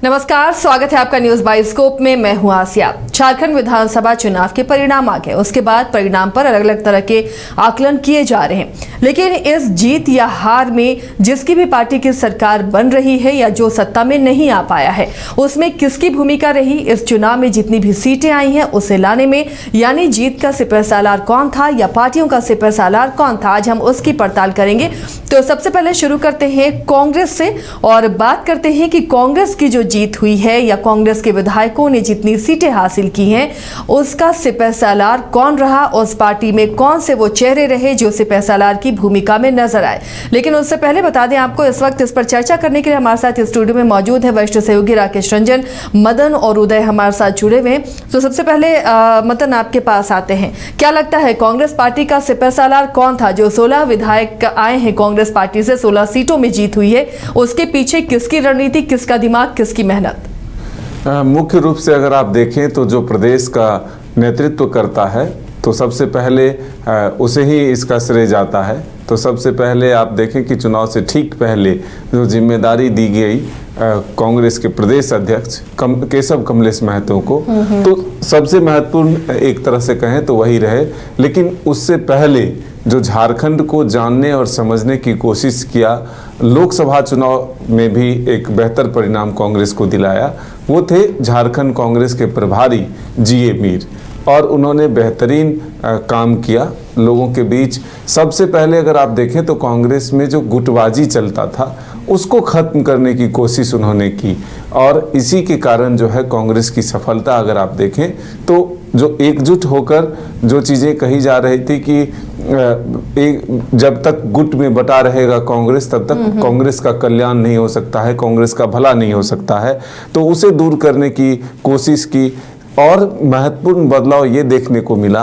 नमस्कार, स्वागत है आपका न्यूज बाइस्कोप में। मैं हूं आसिया। झारखंड विधानसभा चुनाव के परिणाम आ गए। उसके बाद परिणाम पर अलग अलग तरह के आकलन किए जा रहे हैं, लेकिन इस जीत या हार में जिसकी भी पार्टी की सरकार बन रही है या जो सत्ता में नहीं आ पाया है, उसमें किसकी भूमिका रही? इस चुनाव में जितनी भी सीटें आई हैं उसे लाने में, यानी जीत का सिपहसालार कौन था या पार्टियों का सिपहसालार कौन था, आज हम उसकी पड़ताल करेंगे। तो सबसे पहले शुरू करते हैं कांग्रेस से और बात करते हैं कि कांग्रेस की जो जीत हुई है या कांग्रेस के विधायकों ने जितनी सीटें हासिल की हैं उसका सिपहसालार कौन रहा, उस पार्टी में कौन से वो चेहरे रहे जो सिपहसालार की भूमिका में नजर आए। लेकिन उससे पहले बता दें आपको, इस वक्त इस पर चर्चा करने के लिए हमारे साथ स्टूडियो में मौजूद है वरिष्ठ सहयोगी राकेश रंजन, मदन और उदय हमारे साथ जुड़े हुए हैं। तो सबसे पहले मदन, आपके पास आते हैं। क्या लगता है कांग्रेस पार्टी का सिपहसालार कौन था? जो 16 विधायक आए हैं कांग्रेस पार्टी से, 16 सीटों में जीत हुई है, उसके पीछे किसकी रणनीति, किसका दिमाग, किसकी मेहनत? मुख्य रूप से अगर आप देखें तो जो प्रदेश का नेतृत्व करता है तो सबसे पहले उसे ही इसका श्रेय जाता है। तो सबसे पहले आप देखें कि चुनाव से ठीक पहले जो जिम्मेदारी दी गई कांग्रेस के प्रदेश अध्यक्ष केशव कमलेश महतो को, तो सबसे महत्वपूर्ण एक तरह से कहें तो वही रहे। लेकिन उससे पहले जो झारखंड को जानने और समझने की कोशिश किया, लोकसभा चुनाव में भी एक बेहतर परिणाम कांग्रेस को दिलाया, वो थे झारखंड कांग्रेस के प्रभारी जीए मीर। और उन्होंने बेहतरीन काम किया लोगों के बीच। सबसे पहले अगर आप देखें तो कांग्रेस में जो गुटबाजी चलता था उसको खत्म करने की कोशिश उन्होंने की, और इसी के कारण जो है कांग्रेस की सफलता अगर आप देखें तो जो एकजुट होकर जो चीज़ें कही जा रही थी कि जब तक गुट में बटा रहेगा कांग्रेस तब तक कांग्रेस का कल्याण नहीं हो सकता है, कांग्रेस का भला नहीं हो सकता है, तो उसे दूर करने की कोशिश की। और महत्वपूर्ण बदलाव ये देखने को मिला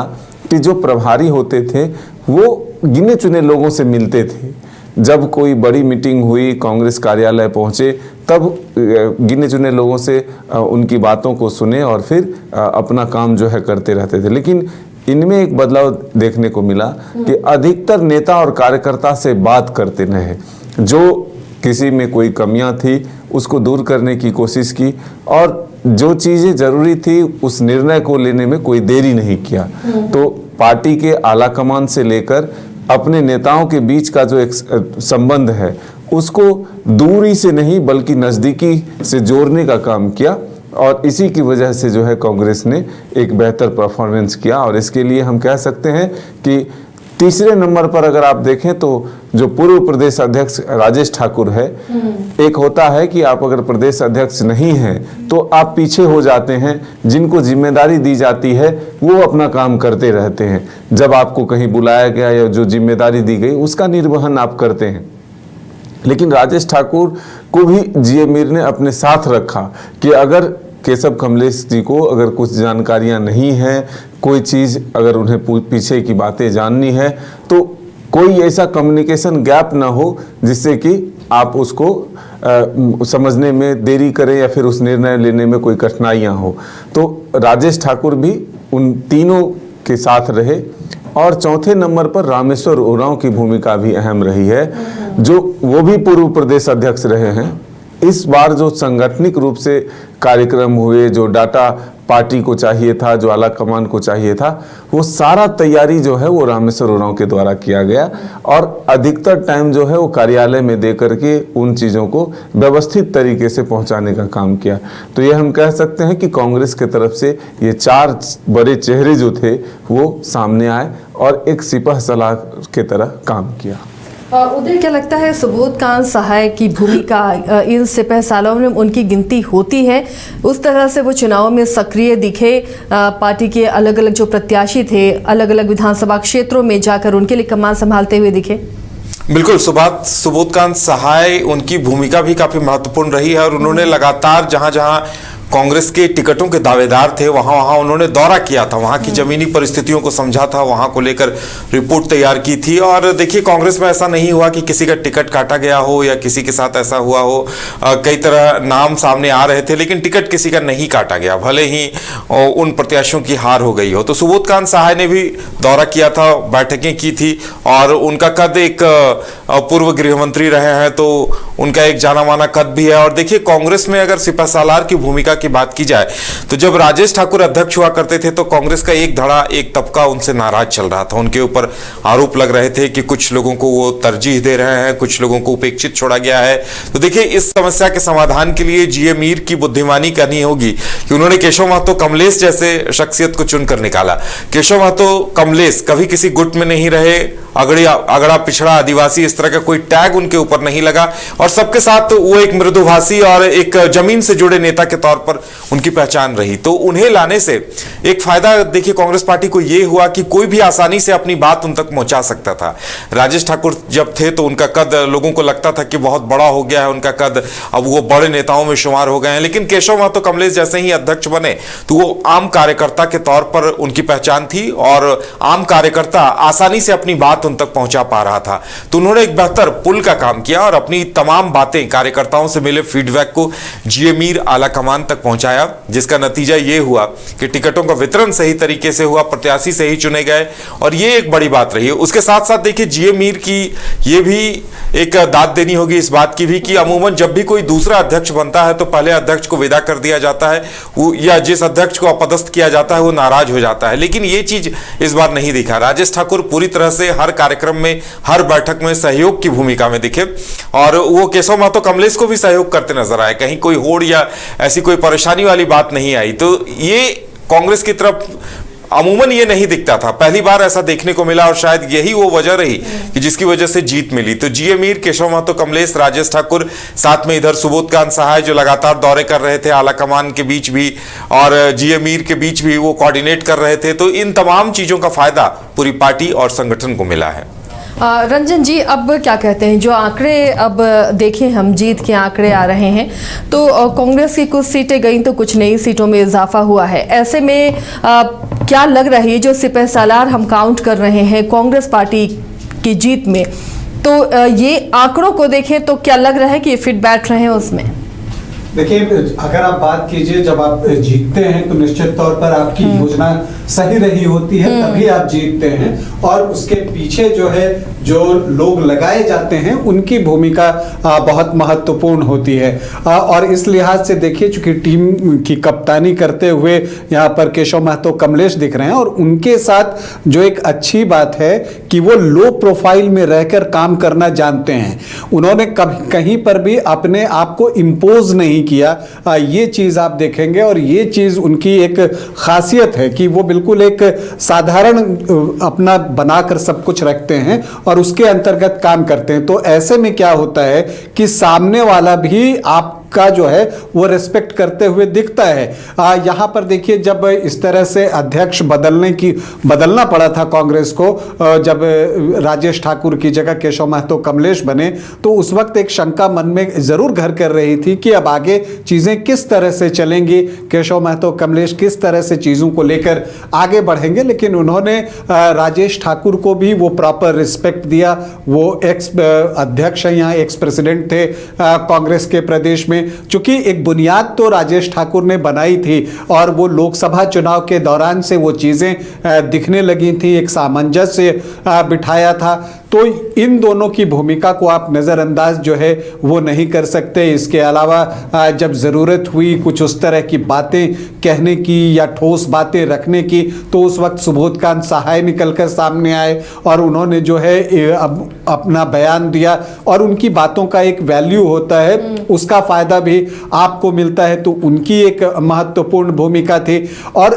कि जो प्रभारी होते थे वो गिने चुने लोगों से मिलते थे। जब कोई बड़ी मीटिंग हुई, कांग्रेस कार्यालय पहुंचे, तब गिने चुने लोगों से उनकी बातों को सुने और फिर अपना काम जो है करते रहते थे। लेकिन इनमें एक बदलाव देखने को मिला कि अधिकतर नेता और कार्यकर्ता से बात करते रहे, जो किसी में कोई कमियां थी उसको दूर करने की कोशिश की, और जो चीज़ें जरूरी थी उस निर्णय को लेने में कोई देरी नहीं किया। तो पार्टी के आला कमान से लेकर अपने नेताओं के बीच का जो एक संबंध है उसको दूरी से नहीं बल्कि नज़दीकी से जोड़ने का काम किया, और इसी की वजह से जो है कांग्रेस ने एक बेहतर परफॉर्मेंस किया। और इसके लिए हम कह सकते हैं कि तीसरे नंबर पर अगर आप देखें तो जो पूर्व प्रदेश अध्यक्ष राजेश ठाकुर है। एक होता है कि आप अगर प्रदेश अध्यक्ष नहीं हैं तो आप पीछे हो जाते हैं, जिनको जिम्मेदारी दी जाती है वो अपना काम करते रहते हैं, जब आपको कहीं बुलाया गया या जो जिम्मेदारी दी गई उसका निर्वहन आप करते हैं। लेकिन राजेश ठाकुर को भी जीए मीर ने अपने साथ रखा कि अगर केशव कमलेश जी को अगर कुछ जानकारियां नहीं हैं, कोई चीज़ अगर उन्हें पीछे की बातें जाननी है, तो कोई ऐसा कम्युनिकेशन गैप ना हो जिससे कि आप उसको समझने में देरी करें या फिर उस निर्णय लेने में कोई कठिनाइयां हो। तो राजेश ठाकुर भी उन तीनों के साथ रहे। और चौथे नंबर पर रामेश्वर उरांव की भूमिका भी अहम रही है, जो वो भी पूर्व प्रदेश अध्यक्ष रहे हैं। इस बार जो संगठनिक रूप से कार्यक्रम हुए, जो डाटा पार्टी को चाहिए था, जो आला कमान को चाहिए था, वो सारा तैयारी जो है वो रामेश्वर उरांव के द्वारा किया गया, और अधिकतर टाइम जो है वो कार्यालय में दे करके उन चीज़ों को व्यवस्थित तरीके से पहुंचाने का काम किया। तो ये हम कह सकते हैं कि कांग्रेस के तरफ से ये 4 बड़े चेहरे जो थे वो सामने आए और एक सिपहसालार के तरह काम किया। उदय, क्या लगता है सुबोध कांत सहाय की भूमिका इन सिपहसालारों में उनकी गिनती होती है? उस तरह से वो चुनाव में सक्रिय दिखे, पार्टी के अलग अलग जो प्रत्याशी थे अलग अलग विधानसभा क्षेत्रों में जाकर उनके लिए कमान संभालते हुए दिखे? बिल्कुल, सुबोध कांत सहाय, उनकी भूमिका भी काफी महत्वपूर्ण रही है और उन्होंने लगातार जहां जहां कांग्रेस के टिकटों के दावेदार थे, वहां उन्होंने दौरा किया था, वहां की जमीनी परिस्थितियों को समझा था, वहां को लेकर रिपोर्ट तैयार की थी। और देखिए कांग्रेस में ऐसा नहीं हुआ कि किसी का टिकट काटा गया हो या किसी के साथ ऐसा हुआ हो। कई तरह नाम सामने आ रहे थे लेकिन टिकट किसी का नहीं काटा गया, भले ही उन प्रत्याशियों की हार हो गई हो। तो सुबोधकांत सहाय ने भी दौरा किया था, बैठकें की थी, और उनका कद एक पूर्व गृह मंत्री रहे हैं तो उनका एक जाना माना कद भी है। और देखिए कांग्रेस में अगर सिपहसालार की भूमिका की बात की जाए तो जब राजेश ठाकुर अध्यक्ष हुआ करते थे तो कांग्रेस का एक धड़ा, एक तबका उनसे नाराज चल रहा था। उनके ऊपर आरोप लग रहे थे कि कुछ लोगों को वो तरजीह दे रहे हैं, कुछ लोगों को उपेक्षित छोड़ा गया है। तो देखिए इस समस्या के समाधान के लिए जीए मीर की बुद्धिमानी करनी होगी कि उन्होंने केशव महतो कमलेश जैसे शख्सियत को चुनकर निकाला। केशव महतो कमलेश कभी किसी गुट में नहीं रहे, अगड़ा पिछड़ा आदिवासी इस तरह का कोई टैग उनके ऊपर नहीं लगा, और सबके साथ वो एक मृदुभाषी और एक जमीन से जुड़े नेता के तौर पर उनकी पहचान रही। तो उन्हें लाने से एक फायदा देखिए कांग्रेस पार्टी को यह हुआ कि कोई भी आसानी से अपनी बात उन तक पहुंचा सकता था। राजेश ठाकुर जब थे तो उनका कद लोगों को लगता था कि बहुत बड़ा हो गया है उनका कद, अब वो बड़े नेताओं में शुमार हो गए हैं। लेकिन केशव महतो कमलेश जैसे ही अध्यक्ष बने तो वो आम कार्यकर्ता के तौर पर उनकी पहचान थी और आम कार्यकर्ता आसानी से अपनी बात उन तक पहुंचा पा रहा था। तो उन्होंने एक बेहतर पुल का काम किया और अपनी तमाम बातें, कार्यकर्ताओं से मिले फीडबैक को जीए मीर आला कमान तक पहुंचाया, जिसका नतीजा यह हुआ कि टिकटों का वितरण सही तरीके से हुआ, प्रत्याशी सही चुने गए, और यह एक बड़ी बात रही है। उसके साथ साथ देखिए जीए मीर की यह भी एक दाद देनी होगी इस बात की भी कि अमूमन जब भी कोई दूसरा अध्यक्ष बनता है तो पहले अध्यक्ष को विदा कर दिया जाता है, या जिस अध्यक्ष को अपदस्थ किया जाता है वो नाराज हो जाता है। लेकिन ये चीज इस बार नहीं दिखा। राजेश ठाकुर पूरी तरह से हर कार्यक्रम में, हर बैठक में सहयोग की भूमिका में दिखे, और वो केशव महतो कमलेश को भी सहयोग करते नजर आए। कहीं कोई होड़ या ऐसी कोई परेशानी वाली बात नहीं आई। तो ये कांग्रेस की तरफ अमूमन ये नहीं दिखता था, पहली बार ऐसा देखने को मिला, और शायद यही वो वजह रही कि जिसकी वजह से जीत मिली। तो जीए मीर, केशव महतो कमलेश, राजेश ठाकुर, साथ में इधर सुबोधकांत सहाय जो लगातार दौरे कर रहे थे आला कमान के बीच भी और जीए मीर के बीच भी, वो कोऑर्डिनेट कर रहे थे। तो इन तमाम चीजों का फायदा पूरी पार्टी और संगठन को मिला है। रंजन जी, अब क्या कहते हैं, जो आंकड़े अब देखें हम, जीत के आंकड़े आ रहे हैं, तो कांग्रेस की कुछ सीटें गई तो कुछ नई सीटों में इजाफा हुआ है। ऐसे में क्या लग रहा है, जो सिपहसालार हम काउंट कर रहे हैं कांग्रेस पार्टी की जीत में, तो ये आंकड़ों को देखें तो क्या लग रहा है कि ये फिट बैठ रहे हैं उसमें? देखिए, अगर आप बात कीजिए, जब आप जीतते हैं तो निश्चित तौर पर आपकी योजना सही रही होती है, तभी आप जीतते हैं, और उसके पीछे जो है जो लोग लगाए जाते हैं उनकी भूमिका बहुत महत्वपूर्ण होती है। और इस लिहाज से देखिए, चूंकि टीम की कप्तानी करते हुए यहाँ पर केशव महतो कमलेश दिख रहे हैं, और उनके साथ जो एक अच्छी बात है कि वो लो प्रोफाइल में रहकर काम करना जानते हैं। उन्होंने कभी कहीं पर भी अपने आप को इम्पोज नहीं किया, ये चीज आप देखेंगे, और ये चीज उनकी एक खासियत है कि वो बिल्कुल एक साधारण अपना बनाकर सब कुछ रखते हैं और उसके अंतर्गत काम करते हैं। तो ऐसे में क्या होता है कि सामने वाला भी आप का जो है वो रिस्पेक्ट करते हुए दिखता है। यहाँ पर देखिए, जब इस तरह से अध्यक्ष बदलना पड़ा था कांग्रेस को, जब राजेश ठाकुर की जगह केशव महतो कमलेश बने, तो उस वक्त एक शंका मन में जरूर घर कर रही थी कि अब आगे चीजें किस तरह से चलेंगी, केशव महतो कमलेश किस तरह से चीजों को लेकर आगे बढ़ेंगे। लेकिन उन्होंने राजेश ठाकुर को भी वो प्रॉपर रिस्पेक्ट दिया। वो एक्स अध्यक्ष हैं, यहाँ एक्स प्रेसिडेंट थे कांग्रेस के प्रदेश में। चूंकि एक बुनियाद तो राजेश ठाकुर ने बनाई थी और वो लोकसभा चुनाव के दौरान से वो चीजें दिखने लगी थी, एक सामंजस्य बिठाया था। तो इन दोनों की भूमिका को आप नज़रअंदाज जो है वो नहीं कर सकते। इसके अलावा जब ज़रूरत हुई कुछ उस तरह की बातें कहने की या ठोस बातें रखने की, तो उस वक्त सुबोधकांत सहाय निकलकर सामने आए और उन्होंने जो है अपना बयान दिया, और उनकी बातों का एक वैल्यू होता है, उसका फ़ायदा भी आपको मिलता है। तो उनकी एक महत्वपूर्ण भूमिका थी। और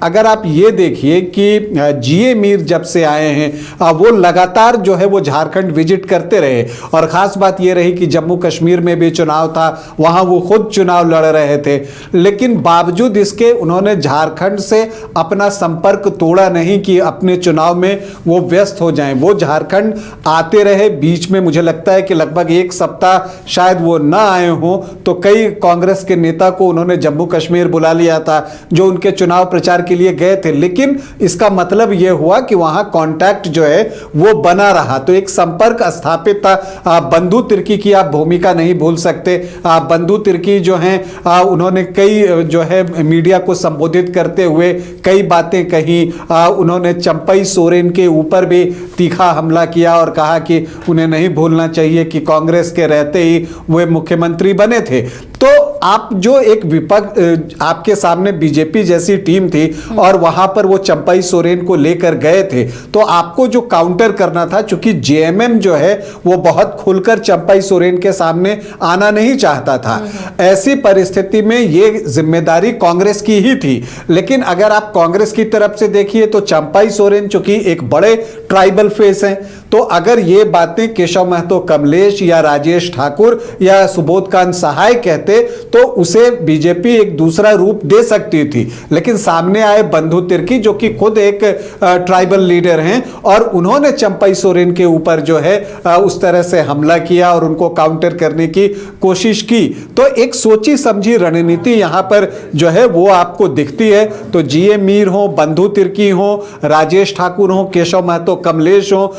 अगर आप ये देखिए कि जीए मीर जब से आए हैं वो लगातार जो है वो झारखंड विजिट करते रहे, और खास बात ये रही कि जम्मू कश्मीर में भी चुनाव था, वहां वो खुद चुनाव लड़ रहे थे, लेकिन बावजूद इसके उन्होंने झारखंड से अपना संपर्क तोड़ा नहीं कि अपने चुनाव में वो व्यस्त हो जाएं। वो झारखंड आते रहे, बीच में मुझे लगता है कि लगभग एक सप्ताह शायद वो ना आए हों, तो कई कांग्रेस के नेता को उन्होंने जम्मू कश्मीर बुला लिया था जो उनके चुनाव प्रचार के लिए गए थे, लेकिन इसका मतलब यह हुआ कि वहां कांटेक्ट जो है वो बना रहा, तो एक संपर्क स्थापित था। बंधु तिर्की की आप भूमिका नहीं भूल सकते। बंधु तिर्की जो हैं उन्होंने कई जो है मीडिया को संबोधित करते हुए कई बातें कही। उन्होंने चंपई सोरेन के ऊपर भी तीखा हमला किया और कहा कि उन्हें नहीं भूलना चाहिए कि कांग्रेस के रहते ही वे मुख्यमंत्री बने थे। तो आप जो एक विपक्ष आपके सामने बीजेपी जैसी टीम थी और वहां पर वो चंपई सोरेन को लेकर गए थे, तो आपको जो काउंटर करना था, चूंकि जेएमएम जो है वो बहुत खुलकर चंपई सोरेन के सामने आना नहीं चाहता था, ऐसी परिस्थिति में ये जिम्मेदारी कांग्रेस की ही थी। लेकिन अगर आप कांग्रेस की तरफ से देखिए तो चंपई सोरेन चूंकि एक बड़े ट्राइबल फेस हैं, तो अगर ये बातें केशव महतो कमलेश या राजेश ठाकुर या सुबोधकांत सहाय कहते तो उसे बीजेपी एक दूसरा रूप दे सकती थी। लेकिन सामने आए बंधु तिर्की जो कि खुद एक ट्राइबल लीडर हैं और उन्होंने चंपई सोरेन के ऊपर जो है उस तरह से हमला किया और उनको काउंटर करने की कोशिश की। तो एक सोची समझी रणनीति यहां पर जो है वो आपको दिखती है। तो जीए मीर हो, बंधु तिर्की हो, राजेश ठाकुर हो, केशव महतो कमलेश हो,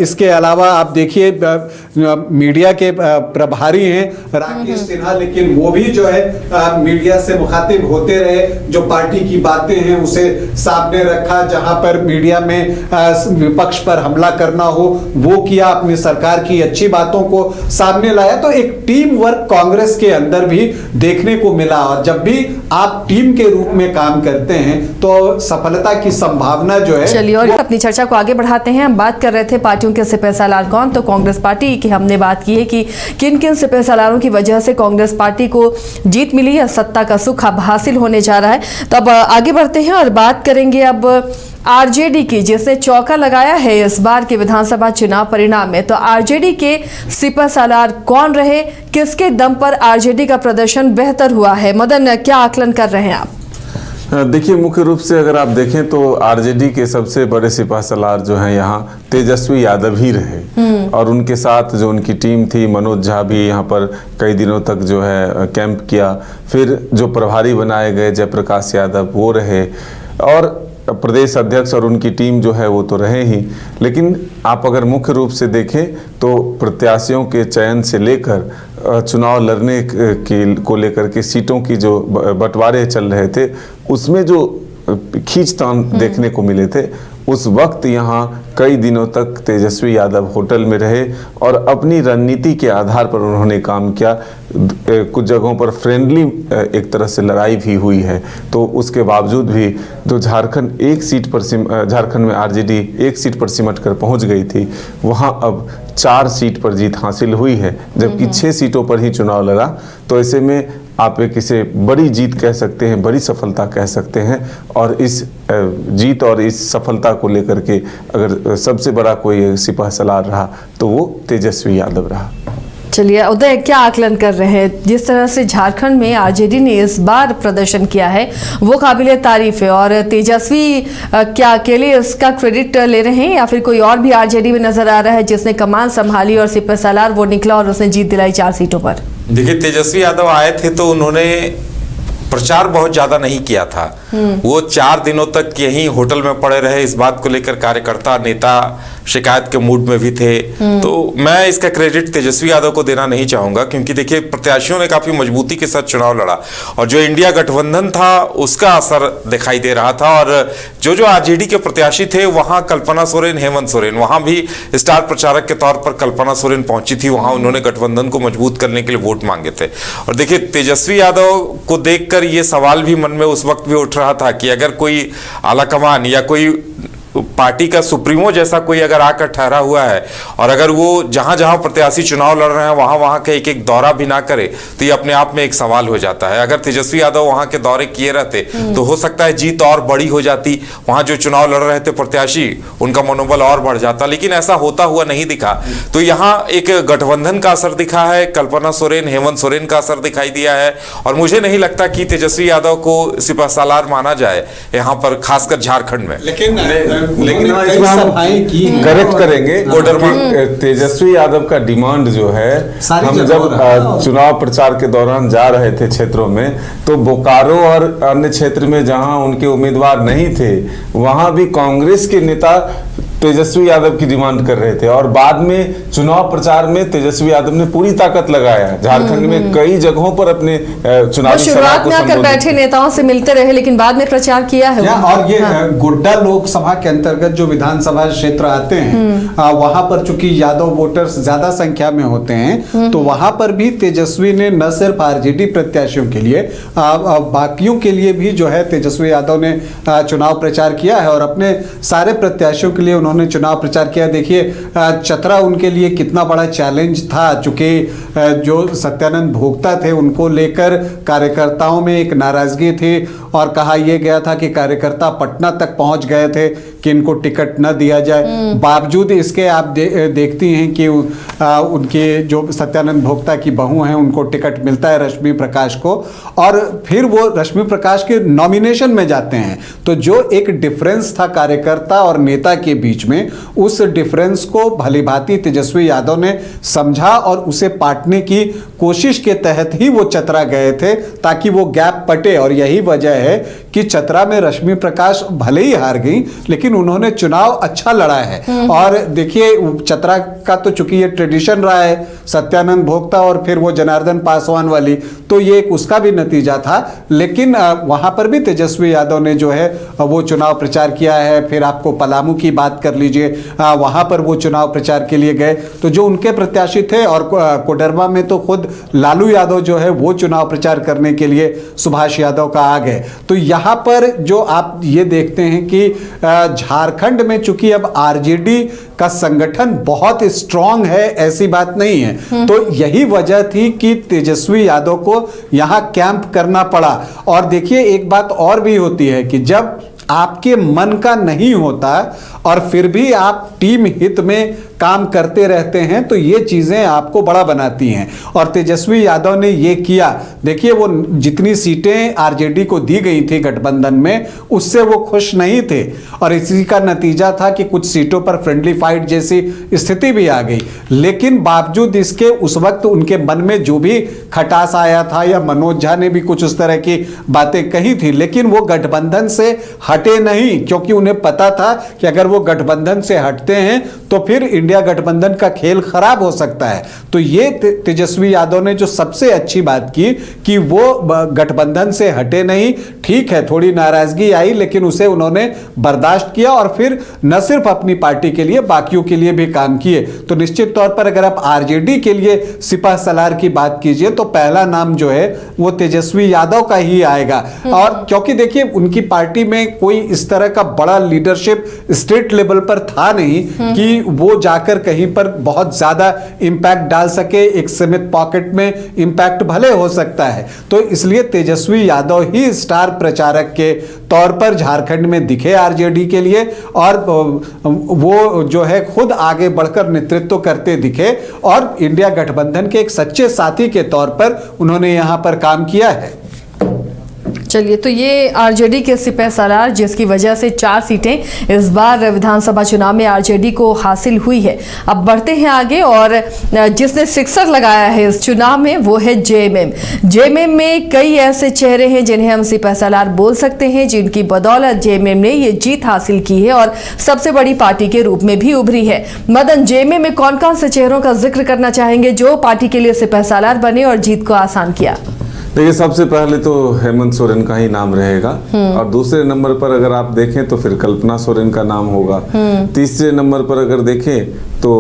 इसके अलावा आप देखिए मीडिया के प्रभारी हैं राकेश सिन्हा, लेकिन वो भी जो है मीडिया से मुखातिब होते रहे, जो पार्टी की बातें हैं उसे सामने रखा, जहां पर मीडिया में विपक्ष पर हमला करना हो वो किया, अपनी सरकार की अच्छी बातों को सामने लाया। तो एक टीम वर्क कांग्रेस के अंदर भी देखने को मिला और जब भी आप टीम के रूप में काम करते हैं तो सफलता की संभावना जो है। चलिए और अपनी चर्चा को आगे बढ़ाते हैं। हम बात कर रहे थे पार्टियों के सिपह सालार कौन, तो कांग्रेस पार्टी की हमने बात की है कि किन किन सिपह सालारों की वजह से कांग्रेस पार्टी को जीत मिली है, सत्ता का सुख अब हासिल होने जा रहा है। तो अब आगे बढ़ते हैं और बात करेंगे अब आरजेडी की, जिसने चौका लगाया है इस बार के विधानसभा चुनाव परिणाम में। तो आरजेडी के सिपह सालार कौन रहे, किसके दम पर आरजेडी का प्रदर्शन बेहतर हुआ है? मदन, क्या आकलन कर रहे हैं आप? देखिए, मुख्य रूप से अगर आप देखें तो आरजेडी के सबसे बड़े सिपह सलार जो हैं यहाँ तेजस्वी यादव ही रहे और उनके साथ जो उनकी टीम थी, मनोज झा भी यहाँ पर कई दिनों तक जो है कैंप किया। फिर जो प्रभारी बनाए गए जयप्रकाश यादव वो रहे और प्रदेश अध्यक्ष और उनकी टीम जो है वो तो रहे ही। लेकिन आप अगर मुख्य रूप से देखें तो प्रत्याशियों के चयन से लेकर चुनाव लड़ने को लेकर के सीटों की जो बंटवारे चल रहे थे उसमें जो खींचतान देखने को मिले थे, उस वक्त यहाँ कई दिनों तक तेजस्वी यादव होटल में रहे और अपनी रणनीति के आधार पर उन्होंने काम किया। कुछ जगहों पर फ्रेंडली एक तरह से लड़ाई भी हुई है। तो उसके बावजूद भी जो झारखंड में आरजेडी एक सीट पर सिमट कर पहुंच गई थी, वहाँ अब 4 सीट पर जीत हासिल हुई है, जबकि 6 सीटों पर ही चुनाव लड़ा। तो ऐसे में आप एक इसे बड़ी जीत कह सकते हैं, बड़ी सफलता कह सकते हैं। और इस जीत और इस सफलता को लेकर के अगर सबसे बड़ा कोई सिपह सलार रहा तो वो तेजस्वी यादव रहा। चलिए उदय, क्या आकलन कर रहे हैं? जिस तरह से झारखंड में आरजेडी ने इस बार प्रदर्शन किया है वो काबिले तारीफ है और तेजस्वी क्या अकेले इसका क्रेडिट ले रहे हैं या फिर कोई और भी आरजेडी में नजर आ रहा है जिसने कमान संभाली और सिपह सालार वो निकला और उसने जीत दिलाई 4 सीटों पर? देखिए, तेजस्वी यादव आए थे तो उन्होंने प्रचार बहुत ज्यादा नहीं किया था। वो 4 दिनों तक यहीं होटल में पड़े रहे। इस बात को लेकर कार्यकर्ता नेता शिकायत के मूड में भी थे। तो मैं इसका क्रेडिट तेजस्वी यादव को देना नहीं चाहूंगा, क्योंकि देखिए प्रत्याशियों ने काफी मजबूती के साथ चुनाव लड़ा और जो इंडिया गठबंधन था उसका असर दिखाई दे रहा था। और जो आरजेडी के प्रत्याशी थे वहां कल्पना सोरेन, हेमंत सोरेन, वहां भी स्टार प्रचारक के तौर पर कल्पना सोरेन पहुंची थी। वहां उन्होंने गठबंधन को मजबूत करने के लिए वोट मांगे थे। और देखिए, तेजस्वी यादव को देखकर ये सवाल भी मन में उस वक्त भी उठ रहा था कि अगर कोई आलाकमान या कोई पार्टी का सुप्रीमो जैसा कोई अगर आकर ठहरा हुआ है और अगर वो जहां जहां प्रत्याशी चुनाव लड़ रहे हैं वहां वहां का एक एक दौरा भी ना करे तो ये अपने आप में एक सवाल हो जाता है। अगर तेजस्वी यादव वहां के दौरे किए रहते तो हो सकता है जीत और बड़ी हो जाती। वहां जो चुनाव लड़ रहे थे प्रत्याशी, उनका मनोबल और बढ़ जाता, लेकिन ऐसा होता हुआ नहीं दिखा। तो यहाँ एक गठबंधन का असर दिखा है, कल्पना सोरेन, हेमंत सोरेन का असर दिखाई दिया है। और मुझे नहीं लगता कि तेजस्वी यादव को सिपह सालार माना जाए यहाँ पर, खासकर झारखंड में। लेकिन लेकिन हाँ, कई इसमें हम सभाएं की हैं करेक्ट और- करेंगे कि तेजस्वी यादव का डिमांड जो है, सारी हम जगह हो रहा है। जब चुनाव प्रचार के दौरान जा रहे थे क्षेत्रों में, तो बोकारो और अन्य क्षेत्र में जहां उनके उम्मीदवार नहीं थे, वहां भी कांग्रेस के नेता तेजस्वी यादव की डिमांड कर रहे थे। और बाद में चुनाव प्रचार में तेजस्वी यादव ने पूरी ताकत लगाया। झारखंड में कई जगहों पर अपने वो चुनावी सभा शुरुआत को में आकर संबोधित बैठे नेताओं से मिलते रहे, लेकिन बाद में प्रचार किया है या उन्होंने। और ये हाँ। गोड्डा लोकसभा के अंतर्गत जो विधानसभा क्षेत्र आते हैं, वहां पर चूंकि यादव वोटर्स ज्यादा संख्या में होते हैं, तो वहां पर भी तेजस्वी ने न सिर्फ आरजेडी प्रत्याशियों के लिए बाकियों के लिए भी जो है तेजस्वी यादव ने चुनाव प्रचार किया है और अपने सारे प्रत्याशियों के लिए उन्होंने चुनाव प्रचार किया। देखिए चतरा उनके लिए कितना बड़ा चैलेंज था, चूंकि जो सत्यानंद भोक्ता थे उनको लेकर कार्यकर्ताओं में एक नाराजगी थी और कहा यह गया था कि कार्यकर्ता पटना तक पहुंच गए थे कि इनको टिकट न दिया जाए। बावजूद इसके आप देखती हैं कि उनके जो सत्यानंद भोक्ता की बहू हैं उनको टिकट मिलता है, रश्मि प्रकाश को, और फिर वो रश्मि प्रकाश के नॉमिनेशन में जाते हैं। तो जो एक डिफरेंस था कार्यकर्ता और नेता के बीच में, उस डिफरेंस को भलीभांति तेजस्वी यादव ने समझा और उसे पाटने की कोशिश के तहत ही वो चतरा गए थे ताकि वो गैप पटे। और यही वजह है कि चतरा में रश्मि प्रकाश भले ही हार गई, लेकिन उन्होंने चुनाव अच्छा लड़ा है। और देखिए चतरा का तो चूंकि ये ट्रेडिशन रहा है, सत्यानंद भोक्ता और फिर वो जनार्दन पासवान वाली, तो ये एक उसका भी नतीजा था। लेकिन वहां पर भी तेजस्वी यादव ने जो है वो चुनाव प्रचार किया है। फिर आपको पलामू की बात कर लीजिए, वहां पर वो चुनाव प्रचार के लिए गए, तो जो उनके प्रत्याशी थे, और कोडरमा में तो खुद लालू यादव जो है वो चुनाव प्रचार करने के लिए सुभाष यादव का आ गए। तो यहां पर जो आप ये देखते हैं कि झारखंड में चूंकि अब आरजेडी का संगठन बहुत स्ट्रांग है, ऐसी बात नहीं है, तो यही वजह थी कि तेजस्वी यादव को यहां कैंप करना पड़ा। और देखिए एक बात और भी होती है कि जब आपके मन का नहीं होता और फिर भी आप टीम हित में काम करते रहते हैं, तो ये चीजें आपको बड़ा बनाती हैं। और तेजस्वी यादव ने ये किया। देखिए वो जितनी सीटें आरजेडी को दी गई थी गठबंधन में, उससे वो खुश नहीं थे और इसी का नतीजा था कि कुछ सीटों पर फ्रेंडली फाइट जैसी स्थिति भी आ गई। लेकिन बावजूद इसके उस वक्त उनके मन में जो भी खटास आया था, या मनोज झा ने भी कुछ उस तरह की बातें कही थी, लेकिन वो गठबंधन से हटे नहीं, क्योंकि उन्हें पता था कि अगर वो गठबंधन से हटते हैं तो फिर इंडिया गठबंधन का खेल खराब हो सकता है। तो ये तेजस्वी यादव ने जो सबसे अच्छी बात की कि वो गठबंधन से हटे नहीं। ठीक है, थोड़ी नाराजगी आई, लेकिन उसे उन्होंने बर्दाश्त किया और फिर न सिर्फ अपनी पार्टी के लिए, बाकियों के लिए भी काम किए। तो निश्चित तौर पर अगर आप आरजेडी के लिए सिपह सलार की बात कीजिए तो पहला नाम जो है वो तेजस्वी यादव का ही आएगा। और क्योंकि देखिए उनकी पार्टी में कोई इस तरह का बड़ा लीडरशिप स्टेट लेवल पर था नहीं कि वो जाकर कहीं पर बहुत ज्यादा इंपैक्ट डाल सके। एक सीमित पॉकेट में इंपैक्ट भले हो सकता है, तो इसलिए तेजस्वी यादव ही स्टार प्रचारक के तौर पर झारखंड में दिखे आरजेडी के लिए, और वो जो है खुद आगे बढ़कर नेतृत्व करते दिखे और इंडिया गठबंधन के एक सच्चे साथी के तौर पर उन्होंने यहां पर काम किया है। चलिए, तो ये आरजेडी के सिपह सलार जिसकी वजह से 4 सीटें इस बार विधानसभा चुनाव में आरजेडी को हासिल हुई है। अब बढ़ते हैं आगे, और जिसने सिक्सर लगाया है इस चुनाव में वो है जेएमएम। जेएमएम में कई ऐसे चेहरे हैं जिन्हें हम सिपह सलार बोल सकते हैं, जिनकी बदौलत जेएमएम ने ये जीत हासिल की है और सबसे बड़ी पार्टी के रूप में भी उभरी है। मदन, जेएमएम में कौन कौन से चेहरों का जिक्र करना चाहेंगे जो पार्टी के लिए सिपह सलार बने और जीत को आसान किया? देखिए, सबसे पहले तो हेमंत सोरेन का ही नाम रहेगा, और दूसरे नंबर पर अगर आप देखें तो फिर कल्पना सोरेन का नाम होगा। तीसरे नंबर पर अगर देखें तो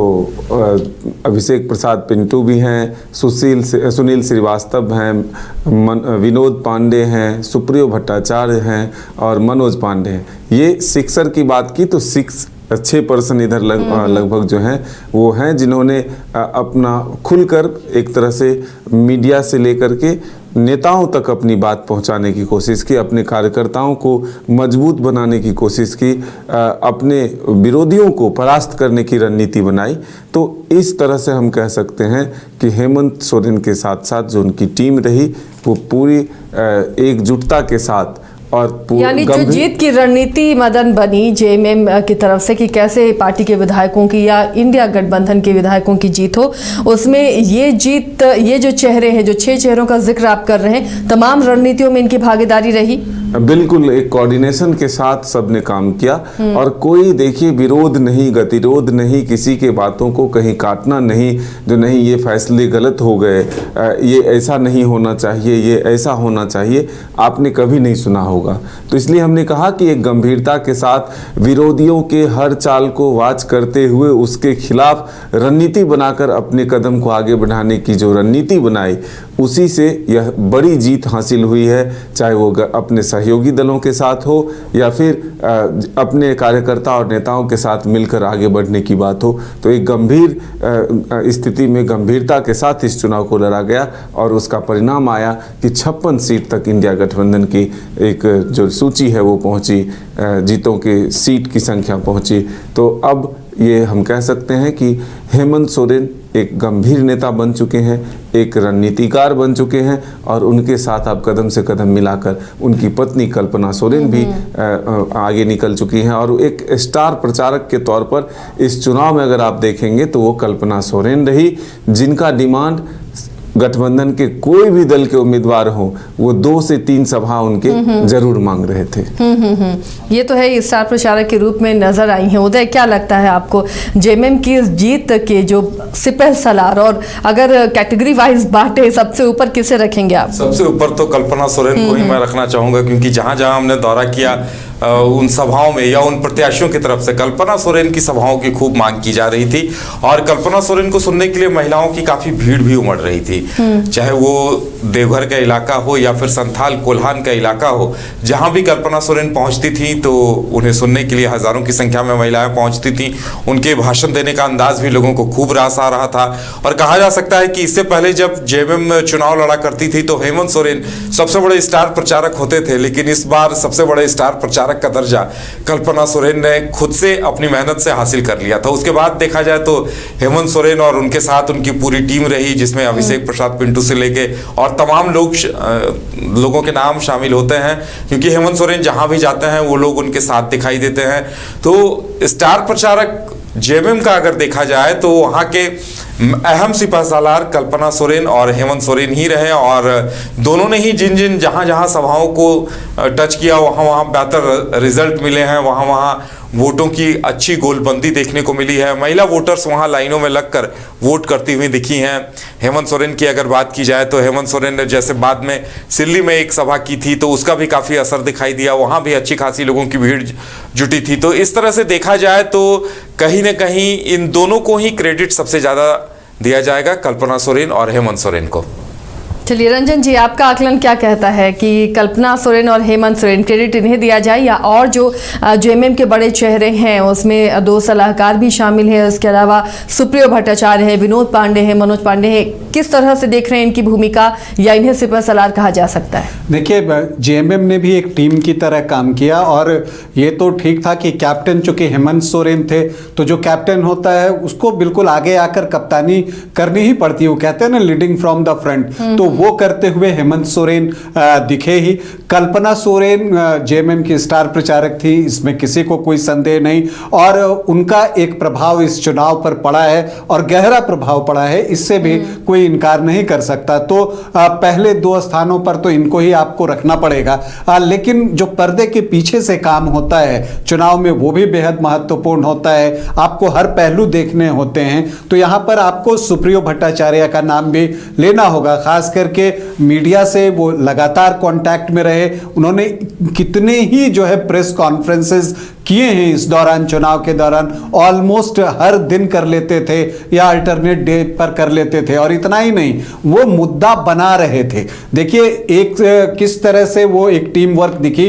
अभिषेक प्रसाद पिंटू भी हैं, सुनील श्रीवास्तव हैं, विनोद पांडे हैं, सुप्रियो भट्टाचार्य हैं और मनोज पांडे हैं। ये सिक्सर की बात की तो 6% इधर लगभग जो हैं वो हैं जिन्होंने अपना खुलकर एक तरह से मीडिया से लेकर के नेताओं तक अपनी बात पहुंचाने की कोशिश की, अपने कार्यकर्ताओं को मजबूत बनाने की कोशिश की, अपने विरोधियों को परास्त करने की रणनीति बनाई। तो इस तरह से हम कह सकते हैं कि हेमंत सोरेन के साथ साथ जो उनकी टीम रही वो पूरी एकजुटता के साथ और यानी जो जीत की रणनीति मदन बनी जेएमएम की तरफ से कि कैसे पार्टी के विधायकों की या इंडिया गठबंधन के विधायकों की जीत हो, उसमें ये जीत, ये जो चेहरे हैं, जो 6 चेहरों का जिक्र आप कर रहे हैं, तमाम रणनीतियों में इनकी भागीदारी रही। बिल्कुल एक कोऑर्डिनेशन के साथ सबने काम किया और कोई देखिए विरोध नहीं, गतिरोध नहीं, किसी के बातों को कहीं काटना नहीं, जो नहीं ये फैसले गलत हो गए, ये ऐसा नहीं होना चाहिए, ये ऐसा होना चाहिए, आपने कभी नहीं सुना होगा। तो इसलिए हमने कहा कि एक गंभीरता के साथ विरोधियों के हर चाल को वाच करते हुए उसके खिलाफ रणनीति बनाकर अपने कदम को आगे बढ़ाने की जो रणनीति बनाई, उसी से यह बड़ी जीत हासिल हुई है। चाहे वो अपने सहयोगी दलों के साथ हो या फिर अपने कार्यकर्ता और नेताओं के साथ मिलकर आगे बढ़ने की बात हो। तो एक गंभीर स्थिति में गंभीरता के साथ इस चुनाव को लड़ा गया और उसका परिणाम आया कि 56 सीट तक इंडिया गठबंधन की एक जो सूची है वो पहुंची, जीतों की सीट की संख्या पहुंची। तो अब ये हम कह सकते हैं कि हेमंत सोरेन एक गंभीर नेता बन चुके हैं, एक रणनीतिकार बन चुके हैं और उनके साथ अब कदम से कदम मिलाकर उनकी पत्नी कल्पना सोरेन भी आगे निकल चुकी हैं और एक स्टार प्रचारक के तौर पर इस चुनाव में अगर आप देखेंगे तो वो कल्पना सोरेन रही, जिनका डिमांड गठबंधन के कोई भी दल के उम्मीदवार हो वो 2 से 3 सभा उनके जरूर मांग रहे थे। ये तो है, स्टार प्रचारक के रूप में नजर आई हैं। उदय, क्या लगता है आपको जेएमएम की इस जीत के जो सिपह सलार, और अगर कैटेगरी वाइज बांटे सबसे ऊपर किसे रखेंगे आप? सबसे ऊपर तो कल्पना सोरेन को ही मैं रखना चाहूंगा, क्योंकि जहां जहां हमने दौरा किया उन सभाओं में या उन प्रत्याशियों की तरफ से कल्पना सोरेन की सभाओं की खूब मांग की जा रही थी और कल्पना सोरेन को सुनने के लिए महिलाओं की काफी भीड़ भी उमड़ रही थी। चाहे वो देवघर का इलाका हो या फिर संथाल कोल्हान का इलाका हो, जहां भी कल्पना सोरेन पहुंचती थी तो उन्हें सुनने के लिए हजारों की संख्या में महिलाएं पहुंचती थी। उनके भाषण देने का अंदाज भी लोगों को खूब रास आ रहा था और कहा जा सकता है कि इससे पहले जब जेएमएम चुनाव लड़ा करती थी तो हेमंत सोरेन सबसे बड़े स्टार प्रचारक होते थे, लेकिन इस बार सबसे बड़े स्टार प्रचारक का दर्जा कल्पना सोरेन ने खुद से अपनी मेहनत से हासिल कर लिया था। उसके बाद देखा जाए तो हेमंत सोरेन और उनके साथ उनकी पूरी टीम रही, जिसमें अभिषेक प्रसाद पिंटू से लेके और तमाम लोगों के नाम शामिल होते हैं, क्योंकि हेमंत सोरेन जहां भी जाते हैं वो लोग उनके साथ दिखाई देते हैं। तो स्टार प्रचारक जेएमएम का अगर देखा जाए तो वहां के अहम सिपह सालार कल्पना सोरेन और हेमंत सोरेन ही रहे और दोनों ने ही जिन जहां जहां सभाओं को टच किया वहां वहां बेहतर रिजल्ट मिले हैं, वहां वहां वोटों की अच्छी गोलबंदी देखने को मिली है। महिला वोटर्स वहां लाइनों में लगकर वोट करती हुई दिखी हैं। हेमंत सोरेन की अगर बात की जाए तो हेमंत सोरेन ने जैसे बाद में सिल्ली में एक सभा की थी तो उसका भी काफ़ी असर दिखाई दिया, वहां भी अच्छी खासी लोगों की भीड़ जुटी थी। तो इस तरह से देखा जाए तो कहीं ना कहीं इन दोनों को ही क्रेडिट सबसे ज़्यादा दिया जाएगा, कल्पना सोरेन और हेमंत सोरेन को। चलिए रंजन जी, आपका आकलन क्या कहता है कि कल्पना सोरेन और हेमंत सोरेन क्रेडिट इन्हें दिया जाए या और जो जेएमएम के बड़े चेहरे हैं उसमें 2 सलाहकार भी शामिल हैं, उसके अलावा सुप्रियो भट्टाचार्य है, विनोद पांडे हैं, मनोज पांडे हैं, किस तरह से देख रहे हैं इनकी भूमिका या इन्हें सिपह सलार कहा जा सकता है? देखिए, जेएमएम ने भी एक टीम की तरह काम किया और ये तो ठीक था कि कैप्टन चूंकि हेमंत सोरेन थे तो जो कैप्टन होता है उसको बिल्कुल आगे आकर कप्तानी करनी ही पड़ती है। वो कहते हैं ना लीडिंग फ्रॉम द फ्रंट, तो वो करते हुए हेमंत सोरेन दिखे ही। कल्पना सोरेन जेएमएम की स्टार प्रचारक थी, इसमें किसी को कोई संदेह नहीं और उनका एक प्रभाव इस चुनाव पर पड़ा है और गहरा प्रभाव पड़ा है, इससे भी कोई इनकार नहीं कर सकता। तो पहले 2 स्थानों पर तो इनको ही आपको रखना पड़ेगा, लेकिन जो पर्दे के पीछे से काम होता है चुनाव में वो भी बेहद महत्वपूर्ण होता है। आपको हर पहलू देखने होते हैं, तो यहां पर आपको सुप्रियो भट्टाचार्य का नाम भी लेना होगा। खास करके मीडिया से वो लगातार कांटेक्ट में रहे, उन्होंने कितने ही जो है प्रेस कॉन्फ्रेंसेस किए हैं इस दौरान, चुनाव के दौरान ऑलमोस्ट हर दिन कर लेते थे या अल्टरनेट डे पर कर लेते थे। और इतना ही नहीं, वो मुद्दा बना रहे थे। देखिए एक किस तरह से वो एक टीम वर्क दिखी।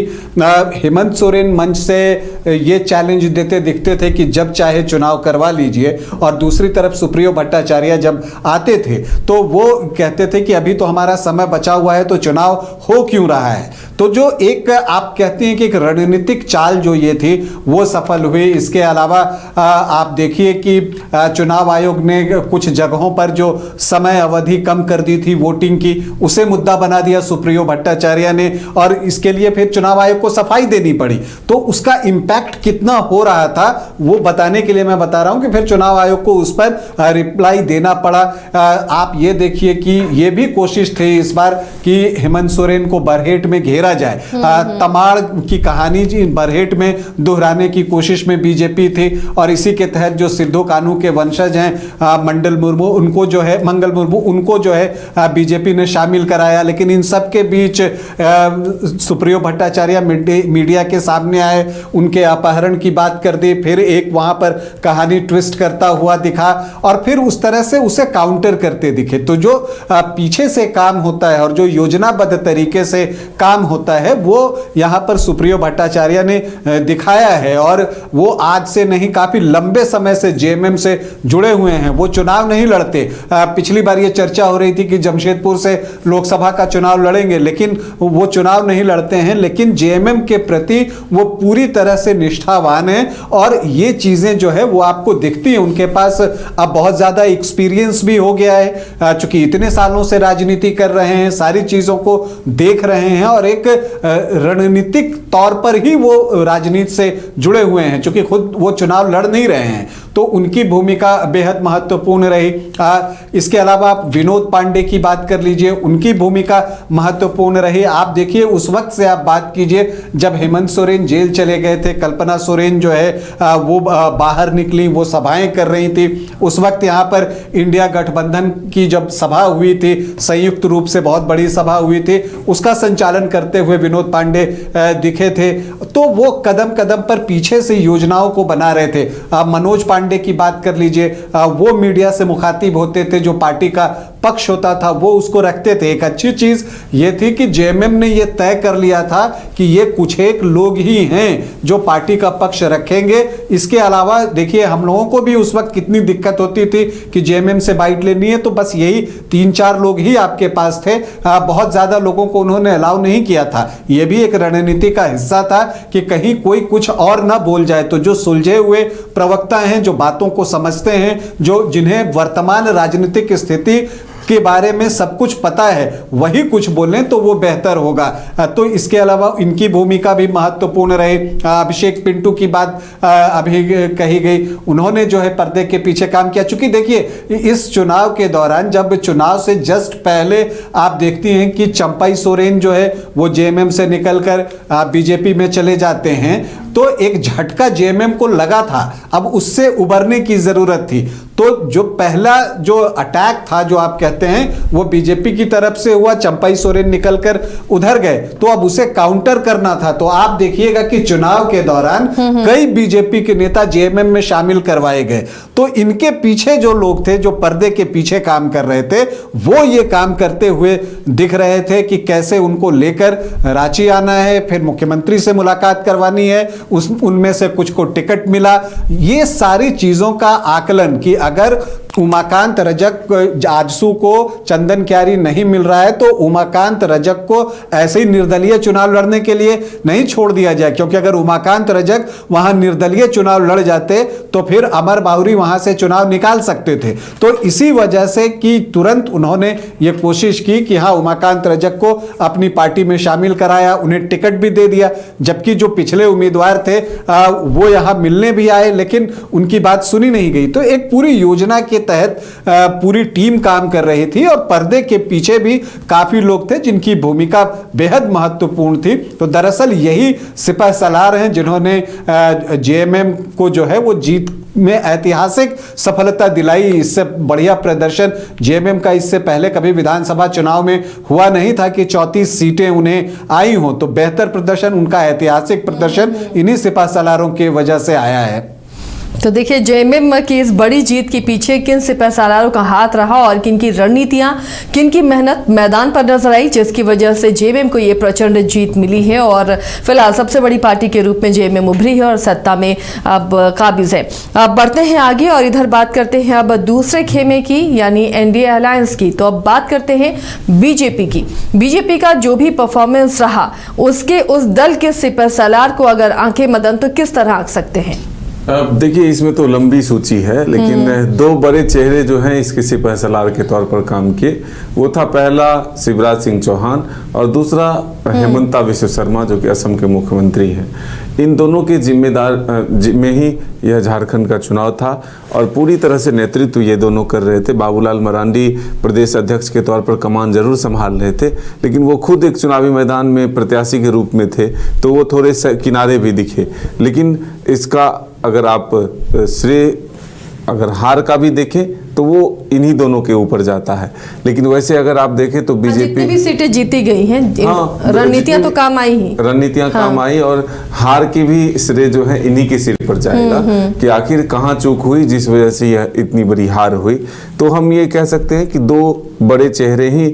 हेमंत सोरेन मंच से ये चैलेंज देते दिखते थे कि जब चाहे चुनाव करवा लीजिए, और दूसरी तरफ सुप्रियो भट्टाचार्य जब आते थे तो वो कहते थे कि अभी तो हमारा समय बचा हुआ है तो चुनाव हो क्यों रहा है। तो तो जो एक आप कहते हैं कि एक रणनीतिक चाल जो ये थी वो सफल हुई। इसके अलावा आप देखिए कि चुनाव आयोग ने कुछ जगहों पर जो समय अवधि कम कर दी थी वोटिंग की, उसे मुद्दा बना दिया सुप्रियो भट्टाचार्य ने, और इसके लिए फिर चुनाव आयोग को सफाई देनी पड़ी। तो उसका इंपैक्ट कितना हो रहा था वो बताने के लिए मैं बता रहा हूं कि फिर चुनाव आयोग को उस पर रिप्लाई देना पड़ा। आप ये देखिए कि ये भी कोशिश थी इस बार कि हेमंत सोरेन को बरहेट में घेरा जाए। तमाड़ की कहानी जी बरहेट में दोहराने की कोशिश में बीजेपी थी, और इसी के तहत जो सिद्धू कानू के वंशज हैं मंगल मुर्मू उनको जो है बीजेपी ने शामिल कराया। लेकिन इन सब के बीच सुप्रियो भट्टाचार्य मीडिया के सामने आए, उनके अपहरण की बात कर दी, फिर एक वहां पर कहानी ट्विस्ट करता हुआ दिखा, और फिर उस तरह से उसे काउंटर करते दिखे। तो जो पीछे से काम होता है और जो योजनाबद्ध तरीके से काम होता है वो यहां पर सुप्रियो भट्टाचार्य ने दिखाया है। और वो आज से नहीं, काफी लंबे समय से जेएमएम से जुड़े हुए हैं। वो चुनाव नहीं लड़ते। पिछली बार ये चर्चा हो रही थी कि जमशेदपुर से लोकसभा का चुनाव लड़ेंगे, लेकिन वो चुनाव नहीं लड़ते हैं। लेकिन जेएमएम के प्रति वो पूरी तरह से निष्ठावान है, और ये चीजें जो है वो आपको दिखती है। उनके पास अब बहुत ज्यादा एक्सपीरियंस भी हो गया है, चूंकि इतने सालों से राजनीति कर रहे हैं, सारी चीजों को देख रहे हैं, और एक रणनीतिक तौर पर ही वो राजनीति से जुड़े हुए हैं। चूंकि खुद वो चुनाव लड़ नहीं रहे हैं तो उनकी भूमिका बेहद महत्वपूर्ण रही। इसके अलावा आप विनोद पांडे की बात कर लीजिए, उनकी भूमिका महत्वपूर्ण रही। आप देखिए उस वक्त से आप बात कीजिए जब हेमंत सोरेन जेल चले गए थे, कल्पना सोरेन जो है वो बाहर निकली, वो सभाएं कर रही थी। उस वक्त यहाँ पर इंडिया गठबंधन की जब सभा हुई थी, संयुक्त रूप से बहुत बड़ी सभा हुई थी, उसका संचालन करते हुए विनोद पांडे दिखे थे। तो वो कदम कदम पर पीछे से योजनाओं को बना रहे थे। मनोज पांडे की बात कर लीजिए, वो मीडिया से मुखातिब होते थे, जो पार्टी का पक्ष होता था वो उसको रखते थे। एक अच्छी चीज ये थी कि जेएमएम ने ये तय कर लिया था कि ये कुछ एक लोग ही हैं जो पार्टी का पक्ष रखेंगे। इसके अलावा देखिए हम लोगों को भी उस वक्त कितनी दिक्कत होती थी कि जेएमएम से बाइट लेनी है तो बस यही 3-4 लोग ही आपके पास थे, बहुत ज्यादा लोगों को उन्होंने अलाउ नहीं किया था। यह भी एक रणनीति का हिस्सा था कि कहीं कोई कुछ और ना बोल जाए। तो जो सुलझे हुए प्रवक्ता हैं, जो बातों को समझते हैं, जो जिन्हें वर्तमान राजनीतिक स्थिति के बारे में सब कुछ पता है, वही कुछ बोलें तो वो बेहतर होगा। तो इसके अलावा इनकी भूमिका भी महत्वपूर्ण रही। अभिषेक पिंटू की बात अभी कही गई, उन्होंने जो है पर्दे के पीछे काम किया। चूंकि देखिए इस चुनाव के दौरान, जब चुनाव से जस्ट पहले आप देखती हैं कि चंपाई सोरेन जो है वो जेएमएम से निकलकर बीजेपी में चले जाते हैं, तो एक झटका जेएमएम को लगा था, अब उससे उबरने की जरूरत थी। तो जो पहला जो अटैक था, जो आप कहते हैं, वो बीजेपी की तरफ से हुआ, चंपाई सोरेन निकलकर उधर गए, तो अब उसे काउंटर करना था। तो आप देखिएगा कि चुनाव के दौरान कई बीजेपी के नेता जेएमएम में शामिल करवाए गए। तो इनके पीछे जो लोग थे, जो पर्दे के पीछे काम कर रहे थे, वो ये काम करते हुए दिख रहे थे कि कैसे उनको लेकर रांची आना है, फिर मुख्यमंत्री से मुलाकात करवानी है, उनमें से कुछ को टिकट मिला। ये सारी चीजों का आकलन कि अगर उमाकांत रजक आजसू को चंदन क्यारी नहीं मिल रहा है तो उमाकांत रजक को ऐसे ही निर्दलीय चुनाव लड़ने के लिए नहीं छोड़ दिया जाए, क्योंकि अगर उमाकांत रजक वहां निर्दलीय चुनाव लड़ जाते तो फिर अमर बावरी वहां से चुनाव निकाल सकते थे। तो इसी वजह से कि तुरंत उन्होंने ये कोशिश की कि हाँ, उमाकांत रजक को अपनी पार्टी में शामिल कराया, उन्हें टिकट भी दे दिया। जबकि जो पिछले उम्मीदवार थे वो यहां मिलने भी आए, लेकिन उनकी बात सुनी नहीं गई। तो एक पूरी योजना के तहत पूरी टीम काम कर रही थी, और पर्दे के पीछे भी काफी लोग थे जिनकी भूमिका बेहद महत्वपूर्ण थी। तो दरअसल यही सिपह सलार हैं जिन्होंने जेएमएम को जो है वो जीत में ऐतिहासिक सफलता दिलाई। इससे बढ़िया प्रदर्शन जेएमएम का इससे पहले कभी विधानसभा चुनाव में हुआ नहीं था कि 34 सीटें उन्हें आई हों। तो बेहतर प्रदर्शन, उनका ऐतिहासिक प्रदर्शन इन्हीं सिपह सलारों की वजह से आया है। तो देखिए जेएमएम की इस बड़ी जीत के पीछे किन सिपहसालारों का हाथ रहा और किन की रणनीतियां, किन की मेहनत मैदान पर नजर आई, जिसकी वजह से जेएमएम को ये प्रचंड जीत मिली है और फिलहाल सबसे बड़ी पार्टी के रूप में जेएमएम उभरी है और सत्ता में अब काबिज है। अब बढ़ते हैं आगे और इधर बात करते हैं अब दूसरे खेमे की यानी एनडीए अलायंस की। तो अब बात करते हैं बीजेपी की। बीजेपी का जो भी परफॉर्मेंस रहा उसके उस दल के सिपहसालार को अगर आंखें मदन तो किस तरह आंक सकते हैं? अब देखिए इसमें तो लंबी सूची है, लेकिन दो बड़े चेहरे जो हैं इसके सिपहसालार के तौर पर काम किए, वो था पहला शिवराज सिंह चौहान और दूसरा हेमंता बिश्व शर्मा जो कि असम के मुख्यमंत्री हैं। इन दोनों के जिम्मेदार में ही यह झारखंड का चुनाव था और पूरी तरह से नेतृत्व ये दोनों कर रहे थे। बाबूलाल मरांडी प्रदेश अध्यक्ष के तौर पर कमान जरूर संभाल रहे थे, लेकिन वो खुद एक चुनावी मैदान में प्रत्याशी के रूप में थे, तो वो थोड़े से किनारे भी दिखे। लेकिन इसका अगर आप श्रेय अगर हार का भी देखें तो वो इन्हीं दोनों के ऊपर जाता है। लेकिन वैसे अगर आप देखें तो बीजेपी जितनी भी सीटें जीती गई हैं, रणनीतियां तो काम आई ही, रणनीतियां काम आई और हार की भी श्रेय जो है इन्हीं के सिर पर जाएगा कि आखिर कहाँ चूक हुई जिस वजह से यह इतनी बड़ी हार हुई। तो हम ये कह सकते हैं कि दो बड़े चेहरे ही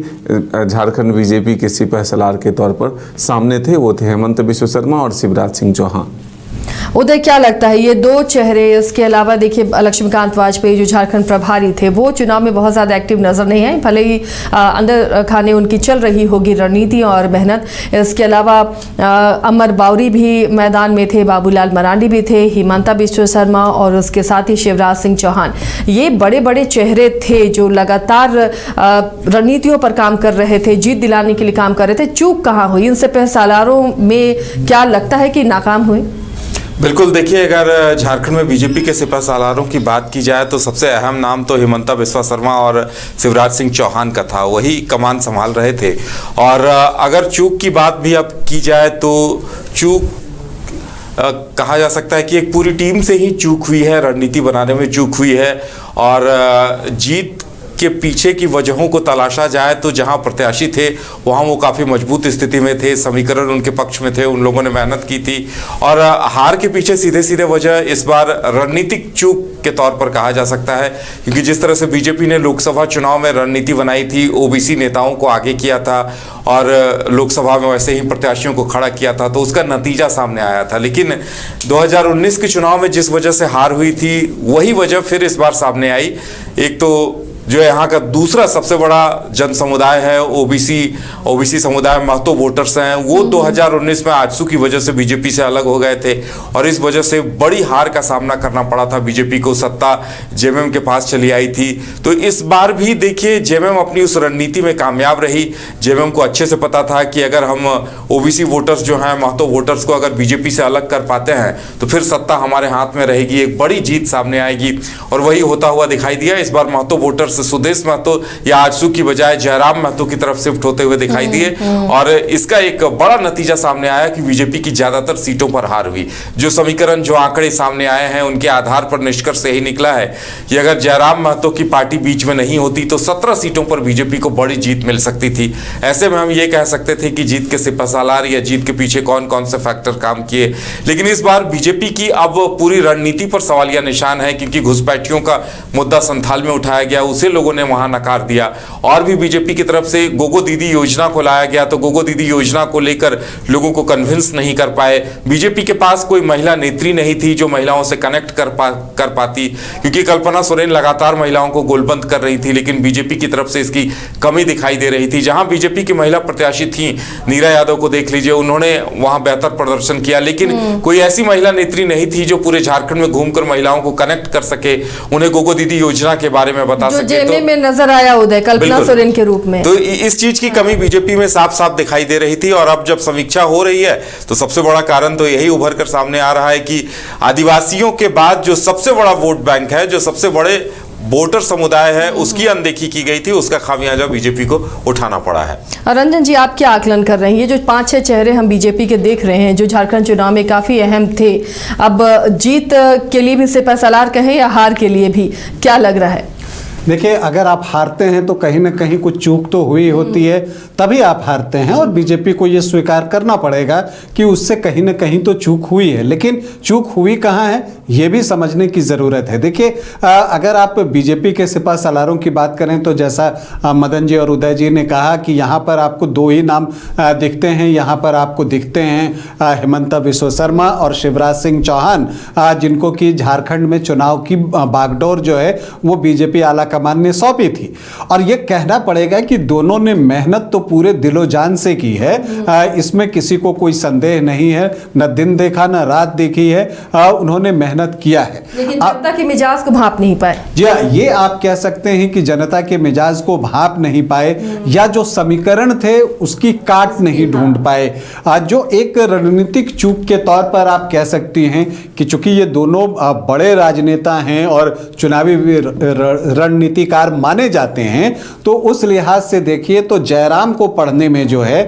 झारखंड बीजेपी के सिपहसालार के तौर पर सामने थे, वो थे हेमंत बिश्व शर्मा और शिवराज सिंह चौहान। उधर क्या लगता है ये दो चेहरे, इसके अलावा देखिए लक्ष्मीकांत वाजपेयी जो झारखंड प्रभारी थे वो चुनाव में बहुत ज़्यादा एक्टिव नजर नहीं आए, भले ही अंदर खाने उनकी चल रही होगी रणनीति और मेहनत। इसके अलावा अमर बावरी भी मैदान में थे, बाबूलाल मरांडी भी थे, हेमंता बिश्व शर्मा और उसके साथ ही शिवराज सिंह चौहान। ये बड़े बड़े चेहरे थे जो लगातार रणनीतियों पर काम कर रहे थे, जीत दिलाने के लिए काम कर रहे थे। चूक कहाँ हुई? इन सिपहसालारों में क्या लगता है कि नाकाम हुए? बिल्कुल, देखिए अगर झारखंड में बीजेपी के सिपहसालारों की बात की जाए तो सबसे अहम नाम तो हेमंता बिश्व शर्मा और शिवराज सिंह चौहान का था, वही कमान संभाल रहे थे। और अगर चूक की बात भी अब की जाए तो चूक कहा जा सकता है कि एक पूरी टीम से ही चूक हुई है, रणनीति बनाने में चूक हुई है। और जीत के पीछे की वजहों को तलाशा जाए तो जहां प्रत्याशी थे वहां वो काफ़ी मजबूत स्थिति में थे, समीकरण उनके पक्ष में थे, उन लोगों ने मेहनत की थी। और हार के पीछे सीधे सीधे वजह इस बार रणनीतिक चूक के तौर पर कहा जा सकता है, क्योंकि जिस तरह से बीजेपी ने लोकसभा चुनाव में रणनीति बनाई थी, ओबीसी नेताओं को आगे किया था और लोकसभा में वैसे ही प्रत्याशियों को खड़ा किया था, तो उसका नतीजा सामने आया था। लेकिन 2019 के चुनाव में जिस वजह से हार हुई थी वही वजह फिर इस बार सामने आई। एक तो जो यहाँ का दूसरा सबसे बड़ा जन समुदाय है ओबीसी समुदाय, महतो वोटर्स हैं, वो 2019 में आजसू की वजह से बीजेपी से अलग हो गए थे और इस वजह से बड़ी हार का सामना करना पड़ा था बीजेपी को। सत्ता जेएमएम के पास चली आई थी। तो इस बार भी देखिए जेएमएम अपनी उस रणनीति में कामयाब रही। जेएमएम को अच्छे से पता था कि अगर हम ओबीसी वोटर्स जो हैं, महतो वोटर्स को अगर बीजेपी से अलग कर पाते हैं तो फिर सत्ता हमारे हाथ में रहेगी, एक बड़ी जीत सामने आएगी। और वही होता हुआ दिखाई दिया। इस बार महतो वोटर्स सुदेश महतो या आजसू की बजाय जयराम महतो की तरफ शिफ्ट होते हुए दिखाई दिए और इसका एक बड़ा नतीजा सामने आया कि बीजेपी की ज्यादातर सीटों पर हार हुई। जो समीकरण, जो आंकड़े सामने आए हैं उनके आधार पर निष्कर्ष यही निकला है कि अगर जयराम महतो की पार्टी बीच में नहीं होती तो 17 सीटों पर बीजेपी को बड़ी जीत मिल सकती थी। ऐसे में हम ये कह सकते थे कि जीत के सिपहसालार या जीत के पीछे कौन कौन से फैक्टर काम किए। लेकिन इस बार बीजेपी की अब पूरी रणनीति पर सवालिया निशान है, क्योंकि घुसपैठियों का मुद्दा संथाल में उठाया गया, उसे लोगों ने वहां नकार दिया। और भी बीजेपी की तरफ से गोगो दीदी योजना को लाया गया तो गोगो दीदी योजना को लेकर लोगों को कन्विंस नहीं कर पाए। बीजेपी के पास कोई महिला नेत्री नहीं थी जो महिलाओं से कनेक्ट कर पाती, क्योंकि कल्पना सोरेन लगातार महिलाओं को गोलबंद कर रही थी, लेकिन बीजेपी की तरफ से इसकी कमी दिखाई दे रही थी। जहां बीजेपी की महिला प्रत्याशी थी, नीरा यादव को देख लीजिए, उन्होंने वहां बेहतर प्रदर्शन किया, लेकिन कोई ऐसी महिला नेत्री नहीं थी जो पूरे झारखंड में घूमकर महिलाओं को कनेक्ट कर सके, उन्हें गोगो दीदी योजना के बारे में बता सके। तो में नजर आया उदय कल्पना सोरेन के रूप में, तो इस चीज की कमी बीजेपी में साफ साफ दिखाई दे रही थी। और अब जब समीक्षा हो रही है तो सबसे बड़ा कारण तो यही उभर कर सामने आ रहा है कि आदिवासियों के बाद जो सबसे बड़ा वोट बैंक है, जो सबसे बड़े वोटर समुदाय है, उसकी अनदेखी की गई थी, उसका खामियाजा बीजेपी को उठाना पड़ा है। रंजन जी, आप क्या आकलन कर रहे हैं? ये जो 5-6 चेहरे हम बीजेपी के देख रहे हैं जो झारखंड चुनाव में काफी अहम थे, अब जीत के लिए भी सिपहसालार कहें या हार के लिए भी, क्या लग रहा है? देखिए, अगर आप हारते हैं तो कहीं ना कहीं कुछ चूक तो हुई होती है, तभी आप हारते हैं, और बीजेपी को ये स्वीकार करना पड़ेगा कि उससे कहीं ना कहीं तो चूक हुई है। लेकिन चूक हुई कहाँ है, ये भी समझने की ज़रूरत है। देखिए, अगर आप बीजेपी के सिपा सलारों की बात करें तो जैसा मदन जी और उदय जी ने कहा कि यहाँ पर आपको दो ही नाम दिखते हैं, यहाँ पर आपको दिखते हैं हेमंत बिस्वा शर्मा और शिवराज सिंह चौहान, जिनको कि झारखंड में चुनाव की बागडोर जो है वो बीजेपी आला कमान ने सौंपी थी। और ये कहना पड़ेगा कि दोनों ने मेहनत तो पूरे दिलो जान से की है, इसमें किसी को कोई संदेह नहीं है, न दिन देखा न रात देखी है, उन्होंने मेहनत किया है। लेकिन जनता के मिजाज को भांप नहीं पाए। जी हाँ, ये आप कह सकते हैं कि जनता के मिजाज को भांप नहीं पाए, या जो समीकरण थे उसकी काट नहीं ढूंढ पाए। जो एक रणनीतिक चूक के तौर पर आप कह सकती हैं कि चूंकि ये दोनों बड़े राजनेता हैं और चुनावी रणनीतिकार माने जाते हैं, तो उस लिहाज से देखिए तो जयराम को पढ़ने में जो है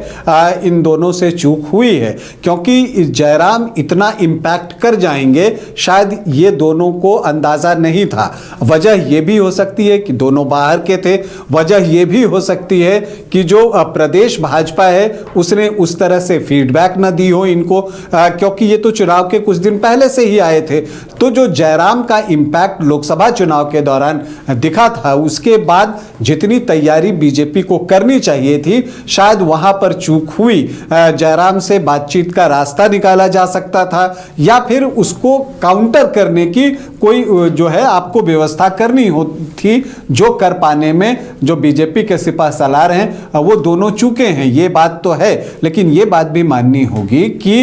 इन दोनों से चूक हुई है, क्योंकि जयराम इतना इम्पैक्ट कर जाएंगे शायद ये दोनों को अंदाजा नहीं था। वजह ये भी हो सकती है कि दोनों बाहर के थे, वजह ये भी हो सकती है कि जो प्रदेश भाजपा है उसने उस तरह से फीडबैक ना दी हो इनको, क्योंकि ये तो चुनाव के कुछ दिन पहले से ही आए थे। तो जो जयराम का इम्पैक्ट लोकसभा चुनाव के दौरान दिखा था, उसके बाद जितनी तैयारी बीजेपी को करनी चाहिए थी शायद वहां पर चूक हुई। जयराम से बातचीत का रास्ता निकाला जा सकता था, या फिर उसको काउंटर करने की कोई जो है आपको व्यवस्था करनी थी, जो कर पाने में जो बीजेपी के सिपा सलार हैं वो दोनों चूके हैं, ये बात तो है। लेकिन ये बात भी माननी होगी कि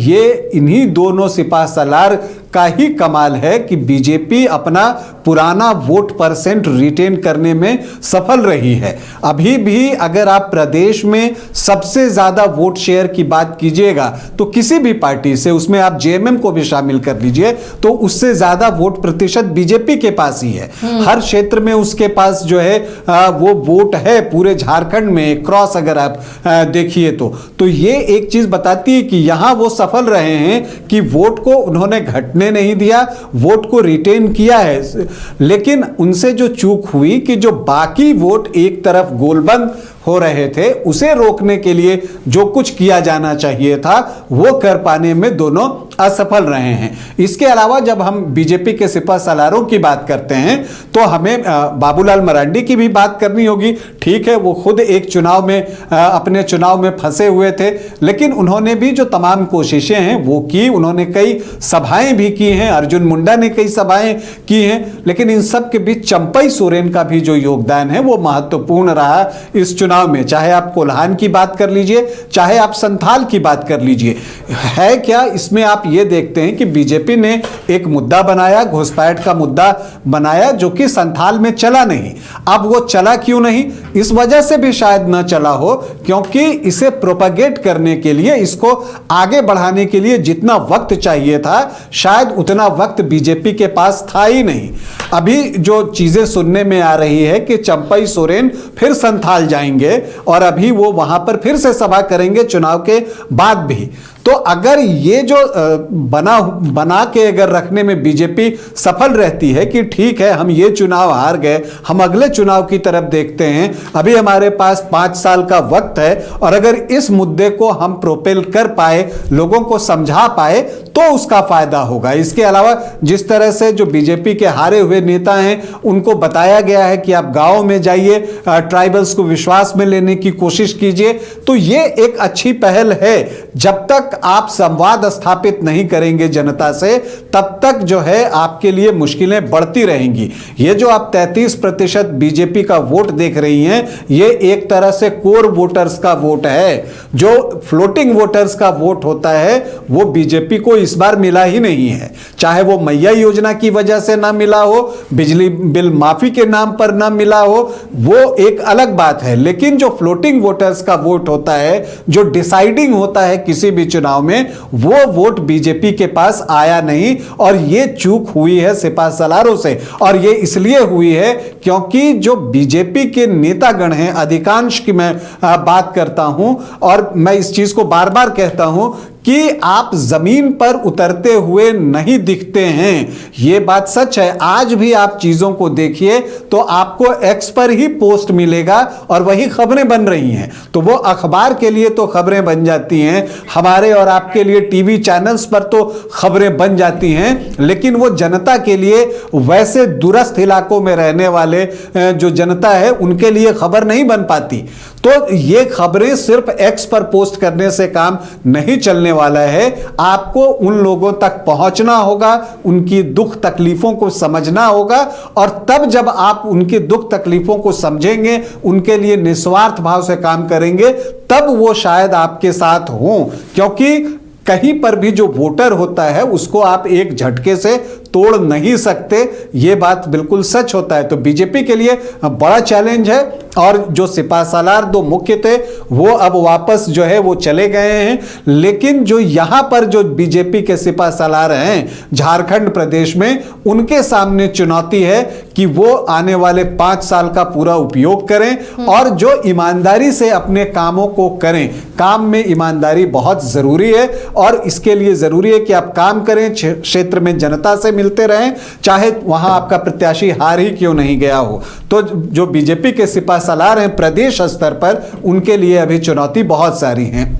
ये इन्हीं दोनों सिपा सलार का ही कमाल है कि बीजेपी अपना पुराना वोट परसेंट रिटेन करने में सफल रही है। अभी भी अगर आप प्रदेश में सबसे ज्यादा वोट शेयर की बात कीजिएगा तो किसी भी पार्टी से, उसमें आप जेएमएम को भी शामिल कर लीजिए, तो उससे ज्यादा वोट प्रतिशत बीजेपी के पास ही है। हर क्षेत्र में उसके पास जो है वो वोट है, पूरे झारखंड में क्रॉस अगर आप देखिए तो ये एक चीज बताती है कि यहां वो सफल रहे हैं कि वोट को उन्होंने घटने नहीं दिया, वोट को रिटेन किया है। लेकिन उनसे जो चूक हुई कि जो बाकी वोट एक तरफ गोलबंद हो रहे थे, उसे रोकने के लिए जो कुछ किया जाना चाहिए था वो कर पाने में दोनों असफल रहे हैं। इसके अलावा जब हम बीजेपी के सिपा सलारों की बात करते हैं तो हमें बाबूलाल मरांडी की भी बात करनी होगी। ठीक है, वो खुद एक चुनाव में अपने चुनाव में फंसे हुए थे, लेकिन उन्होंने भी जो तमाम कोशिशें हैं वो की, उन्होंने कई सभाएं भी की हैं, अर्जुन मुंडा ने कई सभाएं की हैं, लेकिन इन सब के बीच चंपई सोरेन का भी जो योगदान है वो महत्वपूर्ण रहा इस चुनाव में। चाहे आप कोल्हान की बात कर लीजिए, चाहे आप संथाल की बात कर लीजिए, है क्या इसमें आप ये देखते हैं कि बीजेपी ने एक मुद्दा बनाया, घुसपैठ का मुद्दा बनाया, जो कि संथाल में चला नहीं। अब वो चला क्यों नहीं, इस वजह से भी शायद न चला हो क्योंकि इसे प्रोपेगेट करने के लिए, इसको आगे बढ़ाने के लिए जितना वक्त चाहिए था शायद उतना वक्त बीजेपी के पास था ही नहीं। अभी जो चीजें सुनने में आ रही है कि चंपई सोरेन फिर संथाल जाएंगे और अभी वो वहां पर फिर से सभा करेंगे चुनाव के बाद भी। तो अगर ये जो बना के अगर रखने में बीजेपी सफल रहती है कि ठीक है हम ये चुनाव हार गए, हम अगले चुनाव की तरफ देखते हैं, अभी हमारे पास 5 साल का वक्त है, और अगर इस मुद्दे को हम प्रोपेल कर पाए, लोगों को समझा पाए, तो उसका फायदा होगा। इसके अलावा जिस तरह से जो बीजेपी के हारे हुए नेता हैं उनको बताया गया है कि आप गाँव में जाइए, ट्राइबल्स को विश्वास में लेने की कोशिश कीजिए, तो ये एक अच्छी पहल है। जब तक आप संवाद स्थापित नहीं करेंगे जनता से, तब तक जो है आपके लिए मुश्किलें बढ़ती रहेंगी। ये जो आप 33% बीजेपी का वोट देख रही हैं, ये एक तरह से कोर वोटर्स का वोट है। जो फ्लोटिंग वोटर्स का वोट होता है वो बीजेपी को इस बार मिला ही नहीं है, चाहे वो मैया योजना की वजह से ना मिला हो, बिजली बिल माफी के नाम पर ना मिला हो, वो एक अलग बात है। लेकिन जो फ्लोटिंग वोटर्स का वोट होता है, जो डिसाइडिंग होता है किसी भी चुनाव में, वो वोट बीजेपी के पास आया नहीं, और ये चूक हुई है सिपा सलारों से। और ये इसलिए हुई है क्योंकि जो बीजेपी के नेतागण हैं, अधिकांश की मैं बात करता हूं और मैं इस चीज को बार बार कहता हूं कि आप जमीन पर उतरते हुए नहीं दिखते हैं। ये बात सच है। आज भी आप चीजों को देखिए तो आपको एक्स पर ही पोस्ट मिलेगा और वही खबरें बन रही हैं। तो वो अखबार के लिए तो खबरें बन जाती हैं, हमारे और आपके लिए टीवी चैनल्स पर तो खबरें बन जाती हैं, लेकिन वो जनता के लिए, वैसे दूरस्थ इलाकों में रहने वाले जो जनता है उनके लिए खबर नहीं बन पाती। तो ये खबरें सिर्फ एक्स पर पोस्ट करने से काम नहीं चलने वाला है। आपको उन लोगों तक पहुंचना होगा, उनकी दुख तकलीफों को समझना होगा, और तब जब आप उनकी दुख तकलीफों को समझेंगे, उनके लिए निस्वार्थ भाव से काम करेंगे, तब वो शायद आपके साथ हों। क्योंकि कहीं पर भी जो वोटर होता है उसको आप एक झटके से तोड़ नहीं सकते, ये बात बिल्कुल सच होता है। तो बीजेपी के लिए बड़ा चैलेंज है। और जो सिपाहीसालार 2 मुख्य थे वो अब वापस जो है वो चले गए हैं, लेकिन जो यहां पर जो बीजेपी के सिपाहीसालार हैं झारखंड प्रदेश में, उनके सामने चुनौती है कि वो आने वाले 5 साल का पूरा उपयोग करें और जो ईमानदारी से अपने कामों को करें। काम में ईमानदारी बहुत जरूरी है और इसके लिए जरूरी है कि आप काम करें, क्षेत्र में जनता से मिलते रहें, चाहे वहां आपका प्रत्याशी हार ही क्यों नहीं गया हो। तो जो बीजेपी के सिपाहीसालार हैं प्रदेश स्तर पर, उनके लिए अभी चुनौती बहुत सारी हैं।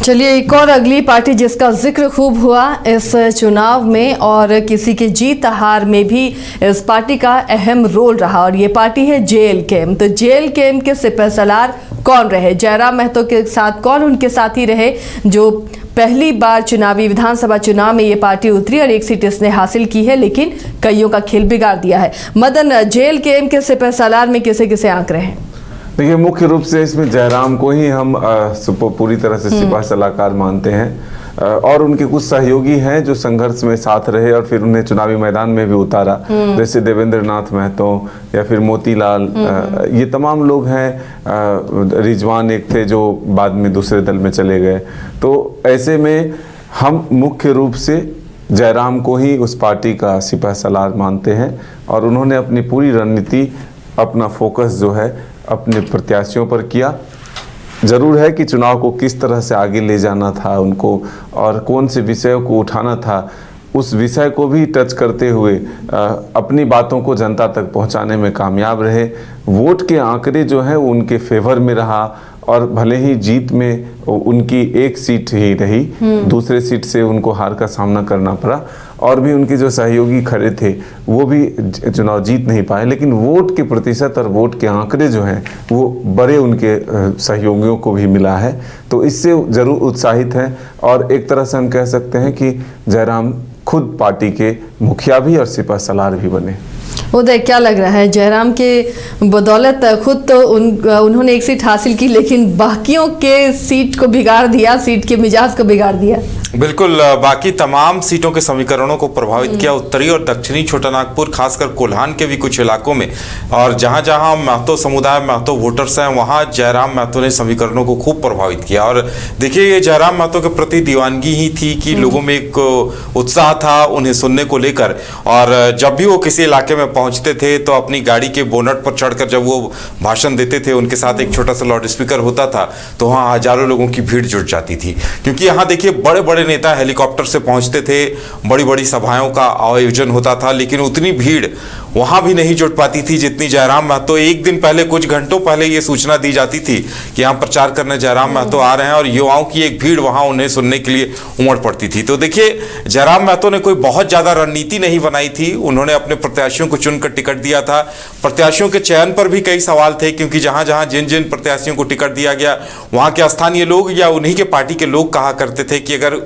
चलिए, एक और अगली पार्टी जिसका जिक्र खूब हुआ इस चुनाव में और किसी के जीत हार में भी इस पार्टी का अहम रोल रहा, और ये पार्टी है JLKM। तो JLKM के सिपाहीसालार कौन रहे? जयराम महतो के साथ कौन उनके साथी रहे जो पहली बार चुनावी विधानसभा चुनाव में ये पार्टी उतरी और एक सीट इसने हासिल की है, लेकिन कईयों का खेल बिगाड़ दिया है। मदन, JLKM के सिपाहीसालार में किसे किसे आंक रहे हैं? देखिए, मुख्य रूप से इसमें जयराम को ही हम पूरी तरह से सिपाही सलाहकार मानते हैं, और उनके कुछ सहयोगी हैं जो संघर्ष में साथ रहे और फिर उन्हें चुनावी मैदान में भी उतारा, जैसे देवेंद्र नाथ महतो या फिर मोतीलाल, ये तमाम लोग हैं। रिजवान एक थे जो बाद में दूसरे दल में चले गए। तो ऐसे में हम मुख्य रूप से जयराम को ही उस पार्टी का सिपाहीसालार मानते हैं, और उन्होंने अपनी पूरी रणनीति, अपना फोकस जो है अपने प्रत्याशियों पर किया। जरूर है कि चुनाव को किस तरह से आगे ले जाना था उनको और कौन से विषयों को उठाना था, उस विषय को भी टच करते हुए अपनी बातों को जनता तक पहुंचाने में कामयाब रहे। वोट के आंकड़े जो हैं वो उनके फेवर में रहा, और भले ही जीत में उनकी एक सीट ही रही, दूसरे सीट से उनको हार का सामना करना पड़ा, और भी उनके जो सहयोगी खड़े थे वो भी चुनाव जीत नहीं पाए, लेकिन वोट के प्रतिशत और वोट के आंकड़े जो हैं वो बड़े उनके सहयोगियों को भी मिला है। तो इससे जरूर उत्साहित हैं, और एक तरह से हम कह सकते हैं कि जयराम खुद पार्टी के मुखिया भी और सिपाहीसालार भी बने। उदय, क्या लग रहा है? जयराम के बदौलत खुद तो उन्होंने एक सीट हासिल की, लेकिन बाकियों के सीट को बिगाड़ दिया, सीट के मिजाज को बिगाड़ दिया। बिल्कुल, बाकी तमाम सीटों के समीकरणों को प्रभावित किया। उत्तरी और दक्षिणी छोटानागपुर, खासकर कोल्हान के भी कुछ इलाकों में, और जहां जहां महतो समुदाय, महतो वोटर्स हैं, वहां जयराम महतो ने समीकरणों को खूब प्रभावित किया। और देखिए, ये जयराम महतो के प्रति दीवानगी ही थी कि लोगों में एक उत्साह था उन्हें सुनने को लेकर, और जब भी वो किसी इलाके में पहुंचते थे तो अपनी गाड़ी के बोनट पर चढ़कर जब वो भाषण देते थे, उनके साथ एक छोटा सा लाउड स्पीकर होता था, तो वहाँ हजारों लोगों की भीड़ जुट जाती थी। क्योंकि यहाँ देखिए, बड़े बड़े नेता हेलीकॉप्टर से पहुंचते थे, बड़ी बड़ी सभाओं का आयोजन होता था, लेकिन उतनी भीड़ वहां भी नहीं जुट पाती थी जितनी जयराम महतो। एक दिन पहले, कुछ घंटों पहले ये सूचना दी जाती थी कि यहाँ प्रचार करने जयराम महतो आ रहे हैं, और युवाओं की एक भीड़ वहां उन्हें सुनने के लिए उमड़ पड़ती थी। तो देखिए, जयराम महतो ने कोई बहुत ज्यादा रणनीति नहीं बनाई थी। उन्होंने अपने प्रत्याशियों को चुनकर टिकट दिया था। प्रत्याशियों के चयन पर भी कई सवाल थे, क्योंकि जहां जहां जिन जिन प्रत्याशियों को टिकट दिया गया, वहां के स्थानीय लोग या उन्हीं के पार्टी के लोग कहा करते थे कि अगर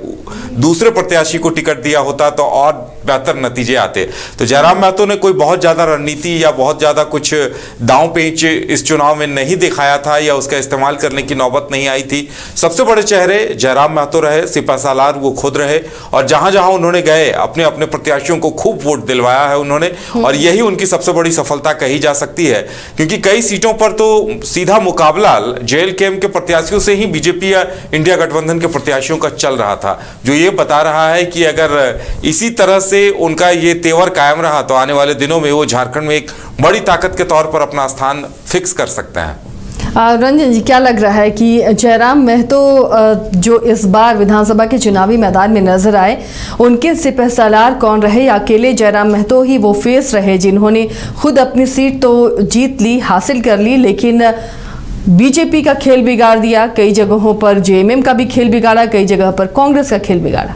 दूसरे प्रत्याशी को टिकट दिया होता तो और बेहतर नतीजे आते। तो जयराम महतो ने कोई बहुत ज्यादा रणनीति या बहुत ज्यादा कुछ दांव पेच इस चुनाव में नहीं दिखाया था, या उसका इस्तेमाल करने की नौबत नहीं आई थी। सबसे बड़े चेहरे जयराम महतो रहे, सिपाहीसालार वो खुद रहे, और जहां जहां उन्होंने गए अपने अपने प्रत्याशियों को खूब वोट दिलवाया है उन्होंने, और यही उनकी सबसे बड़ी सफलता कही जा सकती है। क्योंकि कई सीटों पर तो सीधा मुकाबला JLKM के प्रत्याशियों से ही बीजेपी या इंडिया गठबंधन के प्रत्याशियों का चल रहा था, जो ये बता रहा है कि अगर इसी तरह से उनका ये तेवर कायम रहा तो आने वाले दिनों में वो झारखंड में एक बड़ी ताकत के तौर पर अपना स्थान फिक्स कर सकते हैं। रंजन जी, क्या लग रहा है कि जयराम महतो जो इस बार विधानसभा के चुनावी मैदान में नजर आए, उनके सिपहसालार कौन रहे या अकेले जयराम महतो ही वो फेस रहे जिन्होंने खुद अपनी सीट तो जीत ली, हासिल कर ली, लेकिन बीजेपी का खेल बिगाड़ दिया, कई जगहों पर जेएमएम का भी खेल बिगाड़ा, कई जगह पर कांग्रेस का खेल बिगाड़ा?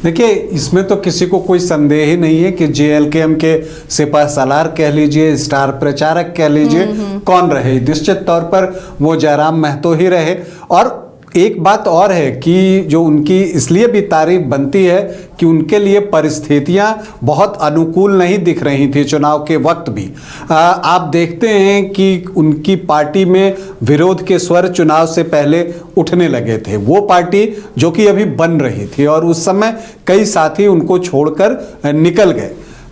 देखिए, इसमें तो किसी को कोई संदेह ही नहीं है कि जेएलकेएम के सिपहसालार कह लीजिए, स्टार प्रचारक कह लीजिए, कौन रहे, निश्चित तौर पर वो जयराम महतो ही रहे। और एक बात और है कि जो उनकी इसलिए भी तारीफ बनती है कि उनके लिए परिस्थितियां बहुत अनुकूल नहीं दिख रही थी चुनाव के वक्त भी। आप देखते हैं कि उनकी पार्टी में विरोध के स्वर चुनाव से पहले उठने लगे थे। वो पार्टी जो कि अभी बन रही थी और उस समय कई साथी उनको छोड़कर निकल गए।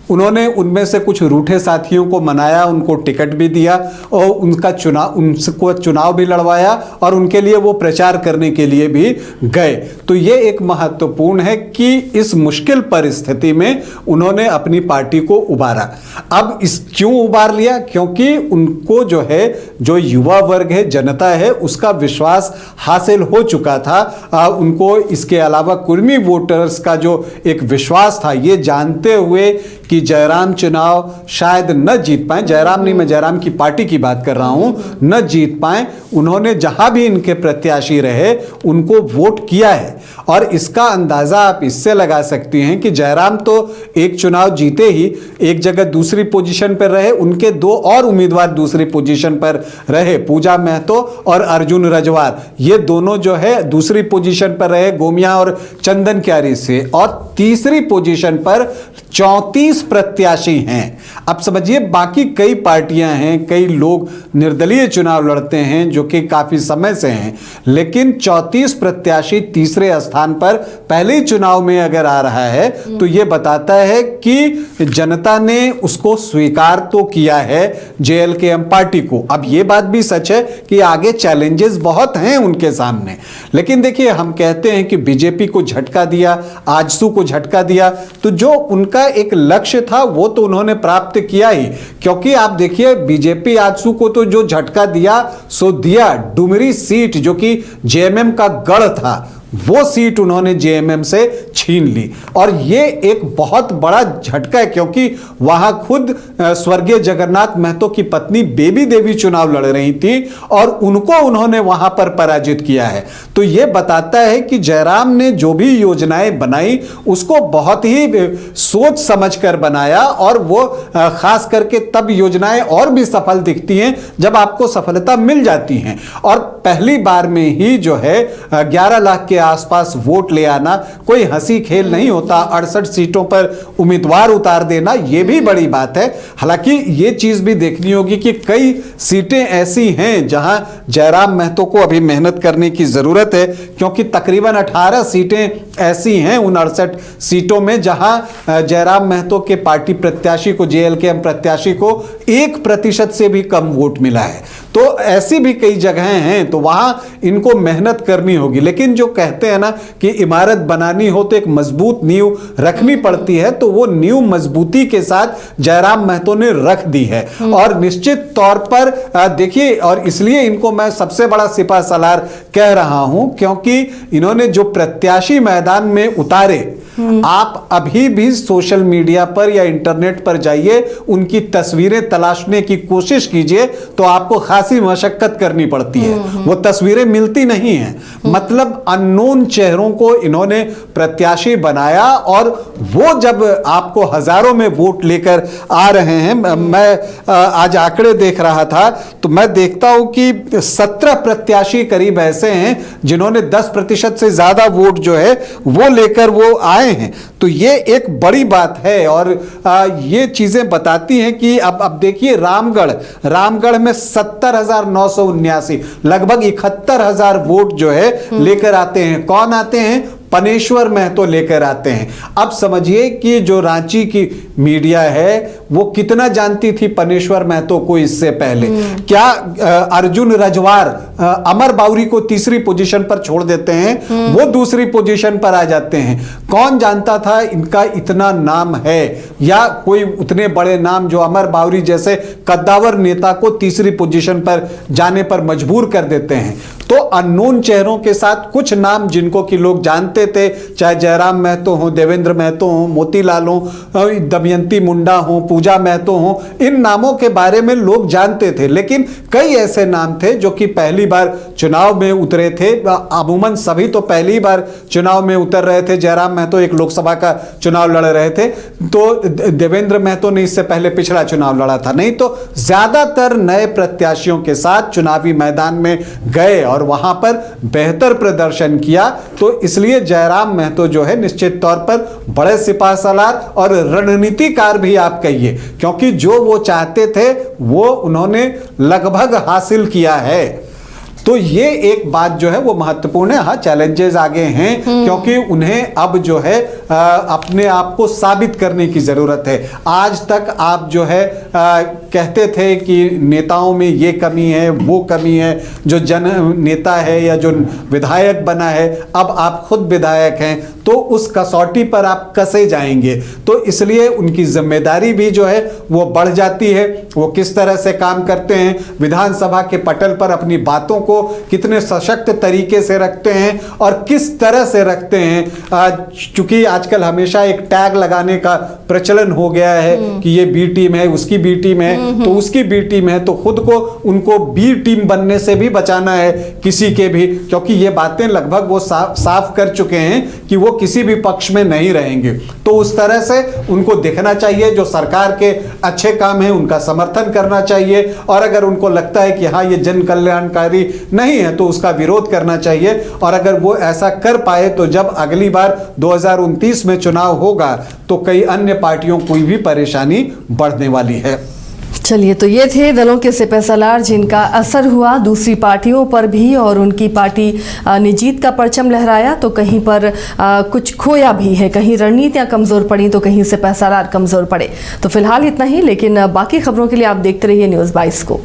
उन्होंने उनमें से कुछ रूठे साथियों को मनाया, उनको टिकट भी दिया और उनको चुनाव भी लड़वाया और उनके लिए वो प्रचार करने के लिए भी गए। तो ये एक महत्वपूर्ण है कि इस मुश्किल परिस्थिति में उन्होंने अपनी पार्टी को उबारा। अब इस क्यों उबार लिया? क्योंकि उनको जो है, जो युवा वर्ग है, जनता है, उसका विश्वास हासिल हो चुका था। उनको इसके अलावा कुर्मी वोटर्स का जो एक विश्वास था, ये जानते हुए कि जयराम चुनाव शायद न जीत पाए, जयराम नहीं, मैं जयराम की पार्टी की बात कर रहा हूं, न जीत पाए, उन्होंने जहां भी इनके प्रत्याशी रहे उनको वोट किया है। और इसका अंदाजा आप इससे लगा सकती हैं कि जयराम तो एक चुनाव जीते ही एक जगह दूसरी पोजीशन पर रहे, उनके दो और उम्मीदवार दूसरी पोजीशन पर रहे, पूजा महतो और अर्जुन रजवार, ये दोनों जो है दूसरी पोजीशन पर रहे गोमिया और चंदन क्यारी से। और तीसरी पोजीशन पर 34 प्रत्याशी हैं। अब समझिए, बाकी कई पार्टियां हैं, कई लोग निर्दलीय चुनाव लड़ते हैं जो कि काफी समय से हैं, लेकिन 34 प्रत्याशी तीसरे स्थान पर पहले ही चुनाव में अगर आ रहा है तो यह बताता है कि जनता ने उसको स्वीकार तो किया है जेएलकेएम पार्टी को। अब यह बात भी सच है कि आगे चैलेंजेस बहुत हैं उनके सामने, लेकिन देखिए, हम कहते हैं कि बीजेपी को झटका दिया, आजसू को झटका दिया, तो जो उनका एक लक्ष्य था वो तो उन्होंने प्राप्त किया ही। क्योंकि आप देखिए, बीजेपी आजसू को तो जो झटका दिया सो दिया। डुमरी सीट जो कि जेएमएम का गढ़ था, वो सीट उन्होंने जेएमएम से छीन ली। और ये एक बहुत बड़ा झटका है, क्योंकि वहां खुद स्वर्गीय जगन्नाथ महतो की पत्नी बेबी देवी चुनाव लड़ रही थी और उनको उन्होंने वहां पर पराजित किया है। तो ये बताता है कि जयराम ने जो भी योजनाएं बनाई उसको बहुत ही सोच समझकर बनाया, और वो खास करके तब योजनाएं और भी सफल दिखती हैं जब आपको सफलता मिल जाती हैं। और पहली बार में ही जो है 11 लाख के आसपास वोट ले आना कोई हंसी खेल नहीं होता। 68 सीटों पर उम्मीदवार उतार देना यह भी बड़ी बात है। हालांकि यह चीज भी देखनी होगी कि कई सीटें ऐसी हैं जहां जयराम महतो को अभी मेहनत करने की जरूरत है, क्योंकि तकरीबन 18 सीटें ऐसी हैं उन 68 सीटों में जहां जयराम महतो के पार्टी प्रत्याशी को, जेएलकेएम प्रत्याशी को 1% से भी कम वोट मिला है। तो ऐसी भी कई जगहें हैं, तो वहां इनको मेहनत करनी होगी। लेकिन जो कहते हैं ना कि इमारत बनानी हो तो एक मजबूत नींव रखनी पड़ती है, तो वो नींव मजबूती के साथ जयराम महतो ने रख दी है। और निश्चित तौर पर देखिए, और इसलिए इनको मैं सबसे बड़ा सिपहसालार कह रहा हूं, क्योंकि इन्होंने जो प्रत्याशी मैदान में उतारे, आप अभी भी सोशल मीडिया पर या इंटरनेट पर जाइए, उनकी तस्वीरें तलाशने की कोशिश कीजिए तो आपको खासी मशक्कत करनी पड़ती है। वो तस्वीरें मिलती नहीं हैं। मतलब अननोन चेहरों को इन्होंने प्रत्याशी बनाया, और वो जब आपको हजारों में वोट लेकर आ रहे हैं, मैं आज आंकड़े देख रहा था तो मैं देखता हूं कि 17 प्रत्याशी करीब ऐसे हैं जिन्होंने 10% से ज्यादा वोट जो है वो लेकर वो आए हैं। तो ये एक बड़ी बात है, और ये चीजें बताती हैं कि अब देखिए, रामगढ़ में 70,979 लगभग 71,000 वोट जो है लेकर आते हैं। कौन आते हैं? पनेश्वर महतो लेकर आते हैं। अब समझिए कि जो रांची की मीडिया है वो कितना जानती थी पनेश्वर महतो को इससे पहले। क्या अर्जुन रजवार अमर बाउरी को तीसरी पोजीशन पर छोड़ देते हैं, वो दूसरी पोजीशन पर आ जाते हैं। कौन जानता था इनका इतना नाम है, या कोई उतने बड़े नाम जो अमर बाउरी जैसे कद्दावर नेता को तीसरी पोजीशन पर जाने पर मजबूर कर देते हैं। तो अननोन चेहरों के साथ कुछ नाम जिनको कि लोग जानते थे, चाहे जयराम महतो हो, देवेंद्र महतो हो, मोतीलाल हो, दमयंती मुंडा हो, पूजा महतो हो, इन नामों के बारे में लोग जानते थे। लेकिन कई ऐसे नाम थे जो कि पहली बार चुनाव में उतरे थे। अमूमन सभी तो पहली बार चुनाव में उतर रहे थे। जयराम महतो एक लोकसभा का चुनाव लड़ रहे थे, तो देवेंद्र महतो ने इससे पहले पिछला चुनाव लड़ा था। नहीं तो ज्यादातर नए प्रत्याशियों के साथ चुनावी मैदान में गए और वहां पर बेहतर प्रदर्शन किया। तो इसलिए जयराम महतो जो है निश्चित तौर पर बड़े सिपह सलार और रणनीतिकार भी आप कहिए, क्योंकि जो वो चाहते थे वो उन्होंने लगभग हासिल किया है। तो ये एक बात जो है वो महत्वपूर्ण है। हाँ, चैलेंजेस आगे हैं, क्योंकि उन्हें अब जो है अपने आप को साबित करने की जरूरत है। आज तक आप जो है कहते थे कि नेताओं में ये कमी है, वो कमी है, जो जन नेता है या जो विधायक बना है, अब आप खुद विधायक हैं, तो उस कसौटी पर आप कसे जाएंगे। तो इसलिए उनकी जिम्मेदारी भी जो है वो बढ़ जाती है। वो किस तरह से काम करते हैं, विधानसभा के पटल पर अपनी बातों को कितने सशक्त तरीके से रखते हैं और किस तरह से रखते हैं। चूंकि आजकल हमेशा एक टैग लगाने का प्रचलन हो गया है कि ये बी टीम है, उसकी बी टीम है, तो उसकी बी टीम है, तो खुद को उनको बी टीम बनने से भी बचाना है किसी के भी, क्योंकि ये बातें लगभग वो साफ कर चुके हैं कि वो किसी भी पक्ष में नहीं रहेंगे। तो उस तरह से उनको देखना चाहिए, जो सरकार के अच्छे काम है उनका समर्थन करना चाहिए, और अगर उनको लगता है कि हाँ ये जन कल्याणकारी नहीं है तो उसका विरोध करना चाहिए। और अगर वो ऐसा कर पाए तो जब अगली बार 2029 में चुनाव होगा तो कई अन्य पार्टियों को भी परेशानी बढ़ने वाली है। चलिए, तो ये थे दलों के सिपह सलार जिनका असर हुआ दूसरी पार्टियों पर भी, और उनकी पार्टी ने जीत का परचम लहराया तो कहीं पर कुछ खोया भी है, कहीं रणनीतियां कमजोर पड़ी तो कहीं सिपह सलार कमजोर पड़े। तो फिलहाल इतना ही, लेकिन बाकी खबरों के लिए आप देखते रहिए न्यूज़ 22 को।